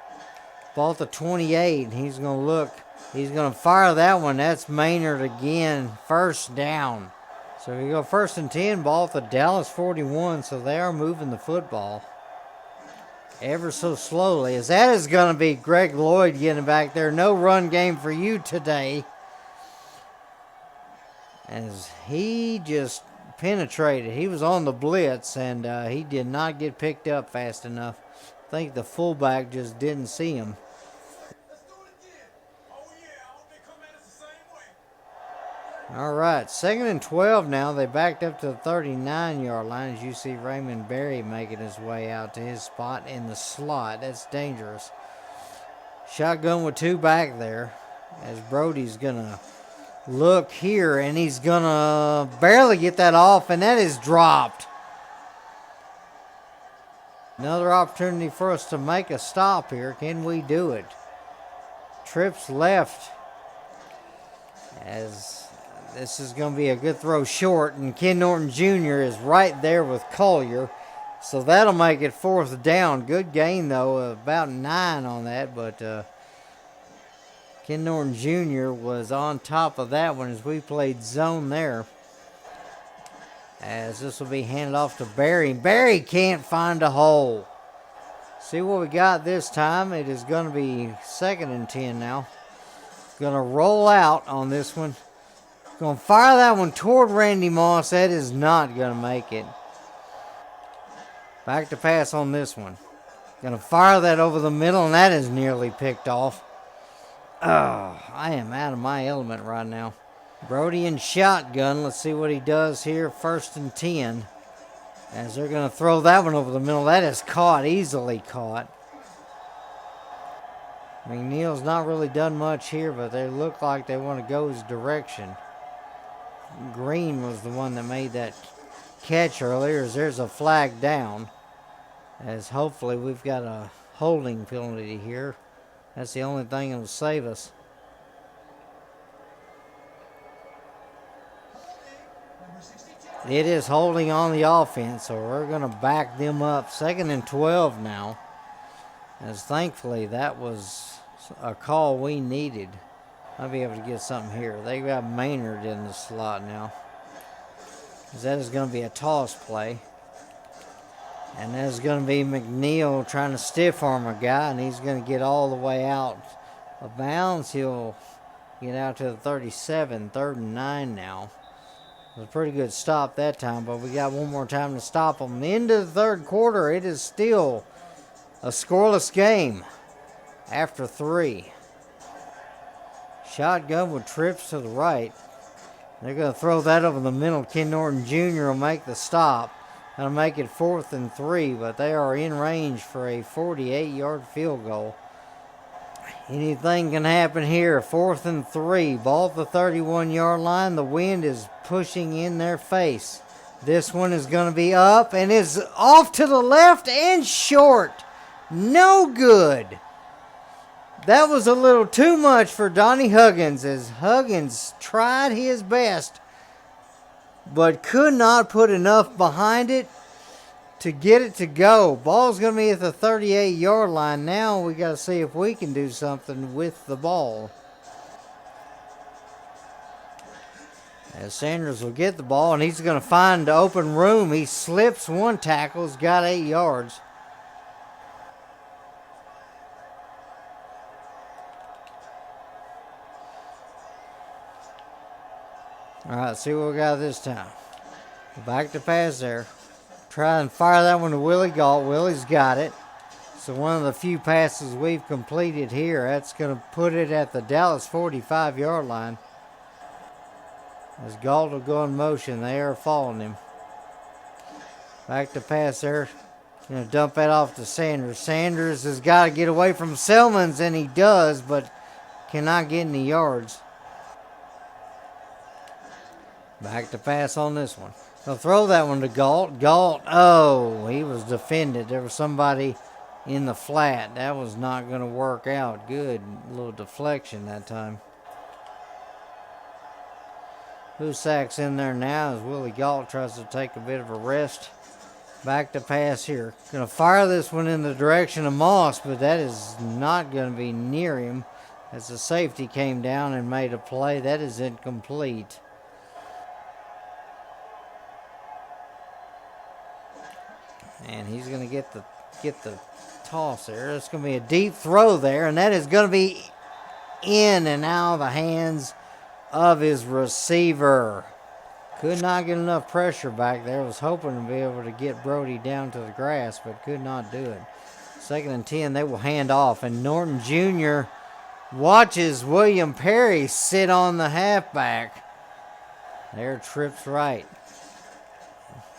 Ball at the 28, and he's going to look. He's going to fire that one. That's Maynard again. First down. So we go 1st and 10, ball at the Dallas 41, so they are moving the football ever so slowly, as that is going to be Greg Lloyd getting back there. No run game for you today. as he just penetrated. He was on the blitz, and he did not get picked up fast enough. I think the fullback just didn't see him. All right, 2nd and 12 now. They backed up to the 39-yard line as you see Raymond Berry making his way out to his spot in the slot. That's dangerous. Shotgun with 2 back there as Brody's going to look here, and he's going to barely get that off, and that is dropped. Another opportunity for us to make a stop here. Can we do it? Trips left as this is going to be a good throw short, and Ken Norton Jr. is right there with Collier. So that'll make it 4th down. Good gain, though, about 9 on that, but Ken Norton Jr. was on top of that one as we played zone there. As this will be handed off to Barry. Barry can't find a hole. See what we got this time. It is going to be 2nd and 10 now. Going to roll out on this one. Going to fire that one toward Randy Moss. That is not going to make it. Back to pass on this one. Going to fire that over the middle, and that is nearly picked off. Oh, I am out of my element right now. Brody in shotgun. Let's see what he does here. 1st and 10. As they're going to throw that one over the middle. That is caught, easily caught. McNeil's not really done much here, but they look like they want to go his direction. Green was the one that made that catch earlier, as there's a flag down. As hopefully we've got a holding penalty here. That's the only thing that will save us. It is holding on the offense, so we're going to back them up. 2nd and 12 now. As thankfully that was a call we needed. I'll be able to get something here. They got Maynard in the slot now. That is going to be a toss play. And that is going to be McNeil trying to stiff arm a guy, and he's going to get all the way out of bounds. He'll get out to the 37, 3rd and 9 now. It was a pretty good stop that time, but we got one more time to stop them. The end of the 3rd quarter, it is still a scoreless game after 3. Shotgun with trips to the right. They're going to throw that over the middle. Ken Norton Jr. will make the stop. That'll make it 4th and 3, but they are in range for a 48-yard field goal. Anything can happen here. 4th and 3. Ball at the 31-yard line. The wind is pushing in their face. This one is going to be up and is off to the left and short. No good. That was a little too much for Donnie Huggins, as Huggins tried his best but could not put enough behind it to get it to go. Ball's going to be at the 38-yard line. Now we got to see if we can do something with the ball. As Sanders will get the ball, and he's going to find open room. He slips one tackle, he's got 8 yards. All right, see what we got this time. Back to pass there. Try and fire that one to Willie Galt. Willie's got it. So one of the few passes we've completed here. That's going to put it at the Dallas 45-yard line. As Galt will go in motion, they are following him. Back to pass there. Going to dump that off to Sanders. Sanders has got to get away from Selmans, and he does, but cannot get any yards. Back to pass on this one. They'll throw that one to Galt. Galt, oh, he was defended. There was somebody in the flat. That was not going to work out. Good little deflection that time. Husak's in there now as Willie Galt tries to take a bit of a rest. Back to pass here. Going to fire this one in the direction of Moss, but that is not going to be near him as the safety came down and made a play. That is incomplete. And he's going to get the toss there. It's going to be a deep throw there, and that is going to be in and out of the hands of his receiver. Could not get enough pressure back there. Was hoping to be able to get Brody down to the grass, but could not do it. 2nd and 10, they will hand off, and Norton Jr. watches William Perry sit on the halfback. There, trips right.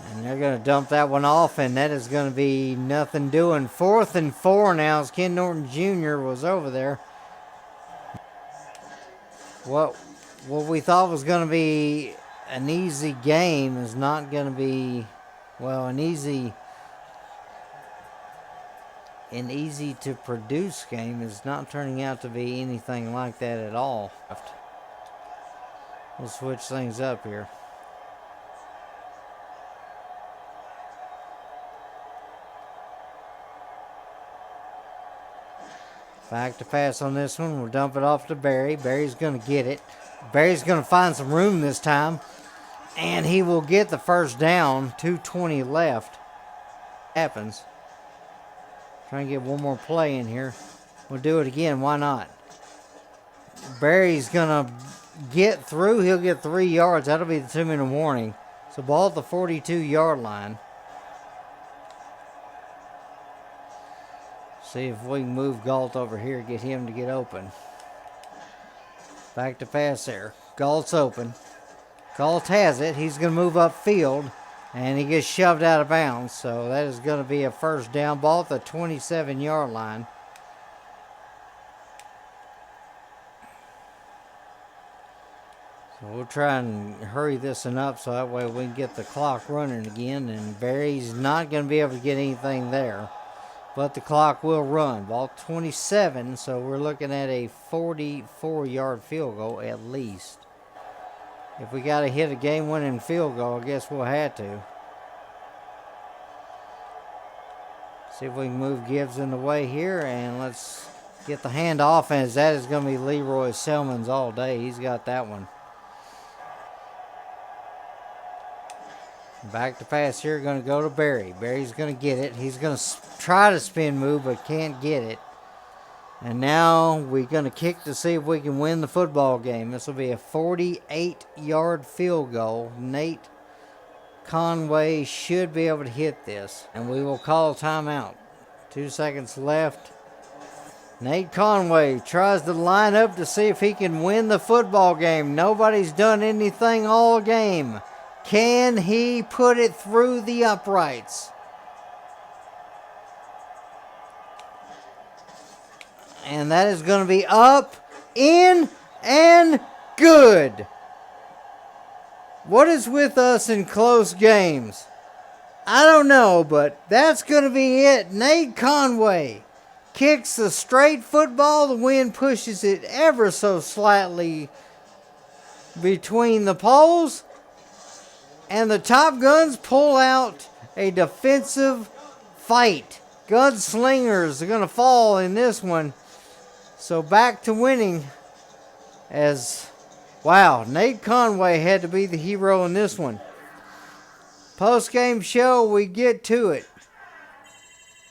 And they're going to dump that one off, and that is going to be nothing doing. 4th and 4 now as Ken Norton Jr. was over there. What we thought was going to be an easy game is not going to be, well, an easy to produce game is not turning out to be anything like that at all. We'll switch things up here. Back to pass on this one. We'll dump it off to Barry. Barry's going to get it. Barry's going to find some room this time. And he will get the first down. 2:20 left. Happens. Trying to get one more play in here. We'll do it again. Why not? Barry's going to get through. He'll get 3 yards. That'll be the 2-minute warning. So ball at the 42-yard line. See if we can move Galt over here, get him to get open. Back to pass there. Galt's open. Galt has it. He's going to move upfield, and he gets shoved out of bounds. So that is going to be a first down. Ball at the 27-yard line. So we'll try and hurry this one up so that way we can get the clock running again. And Barry's not going to be able to get anything there. But the clock will run. Ball 27, so we're looking at a 44-yard field goal at least. If we got to hit a game-winning field goal, I guess we'll have to. See if we can move Gibbs in the way here, and let's get the handoff, as that is going to be Leroy Selmans all day. He's got that one. Back to pass here, going to go to Barry. Barry's going to get it. He's going to try to spin move, but can't get it. And now we're going to kick to see if we can win the football game. This will be a 48-yard field goal. Nate Conway should be able to hit this. And we will call timeout. 2 seconds left. Nate Conway tries to line up to see if he can win the football game. Nobody's done anything all game. Can he put it through the uprights? And that is going to be up, in, and good. What is with us in close games? I don't know, but that's going to be it. Nate Conway kicks the straight football. The wind pushes it ever so slightly between the poles. And the Top Guns pull out a defensive fight. Gunslingers are going to fall in this one. So back to winning as, wow, Nate Conway had to be the hero in this one. Post-game show, we get to it.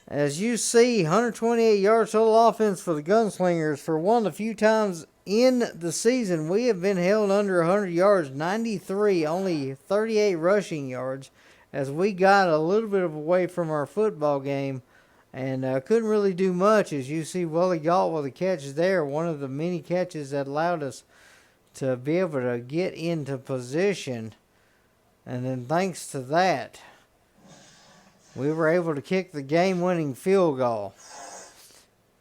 As you see, 128 yards total offense for the Gunslingers. For one of the few times in the season, we have been held under 100 yards, 93, only 38 rushing yards, as we got a little bit away from our football game and couldn't really do much. As you see, Willie Galt with a catch there, one of the many catches that allowed us to be able to get into position. And then thanks to that, we were able to kick the game-winning field goal.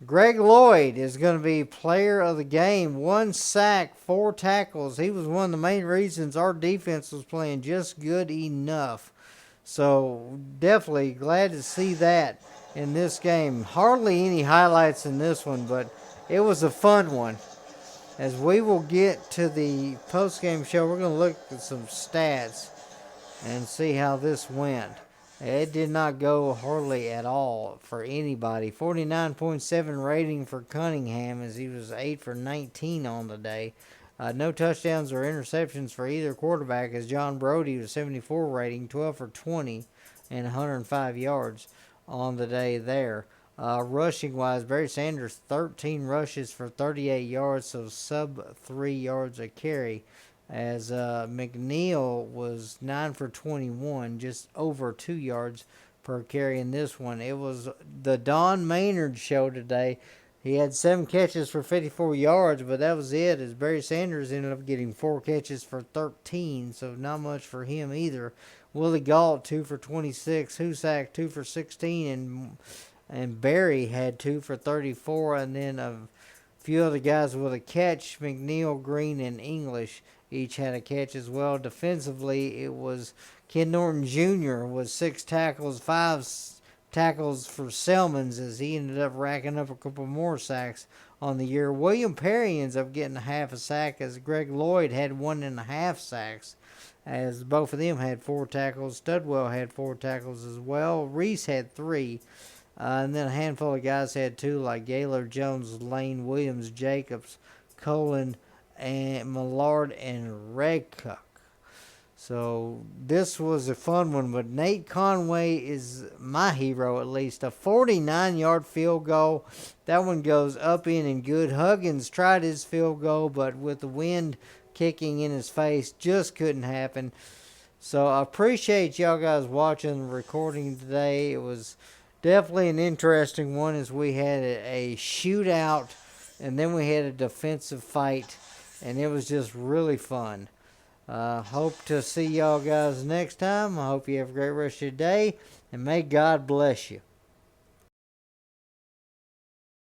Greg Lloyd is going to be player of the game. 1 sack, 4 tackles. He was one of the main reasons our defense was playing just good enough. So definitely glad to see that in this game. Hardly any highlights in this one, but it was a fun one. As we will get to the post-game show, we're going to look at some stats and see how this went. It did not go hardly at all for anybody. 49.7 rating for Cunningham, as he was 8 for 19 on the day. No touchdowns or interceptions for either quarterback, as John Brody was 74 rating, 12 for 20, and 105 yards on the day there. Rushing-wise, Barry Sanders, 13 rushes for 38 yards, so sub 3 yards a carry. as McNeil was 9 for 21, just over 2 yards per carry in this one. It was the Don Maynard show today. He had 7 catches for 54 yards, but that was it, as Barry Sanders ended up getting 4 catches for 13, so not much for him either. Willie Gault, 2 for 26. Husak, 2 for 16, and Barry had 2 for 34, and then a few other guys with a catch. McNeil, Green, and English each had a catch as well. Defensively, it was Ken Norton Jr. with 6 tackles, 5 tackles for Selmans, as he ended up racking up a couple more sacks on the year. William Perry ends up getting half a sack, as Greg Lloyd had 1.5 sacks, as both of them had 4 tackles. Studwell had 4 tackles as well. Reese had 3. And then a handful of guys had 2, like Gaylor Jones, Lane Williams, Jacobs, Colin, and Millard, and Redcock. So this was a fun one, but Nate Conway is my hero, at least. A 49-yard field goal. That one goes up in and good. Huggins tried his field goal, but with the wind kicking in his face, just couldn't happen. So I appreciate y'all guys watching the recording today. It was definitely an interesting one, as we had a shootout and then we had a defensive fight, and it was just really fun. Hope to see y'all guys next time. I hope you have a great rest of your day, and may God bless you.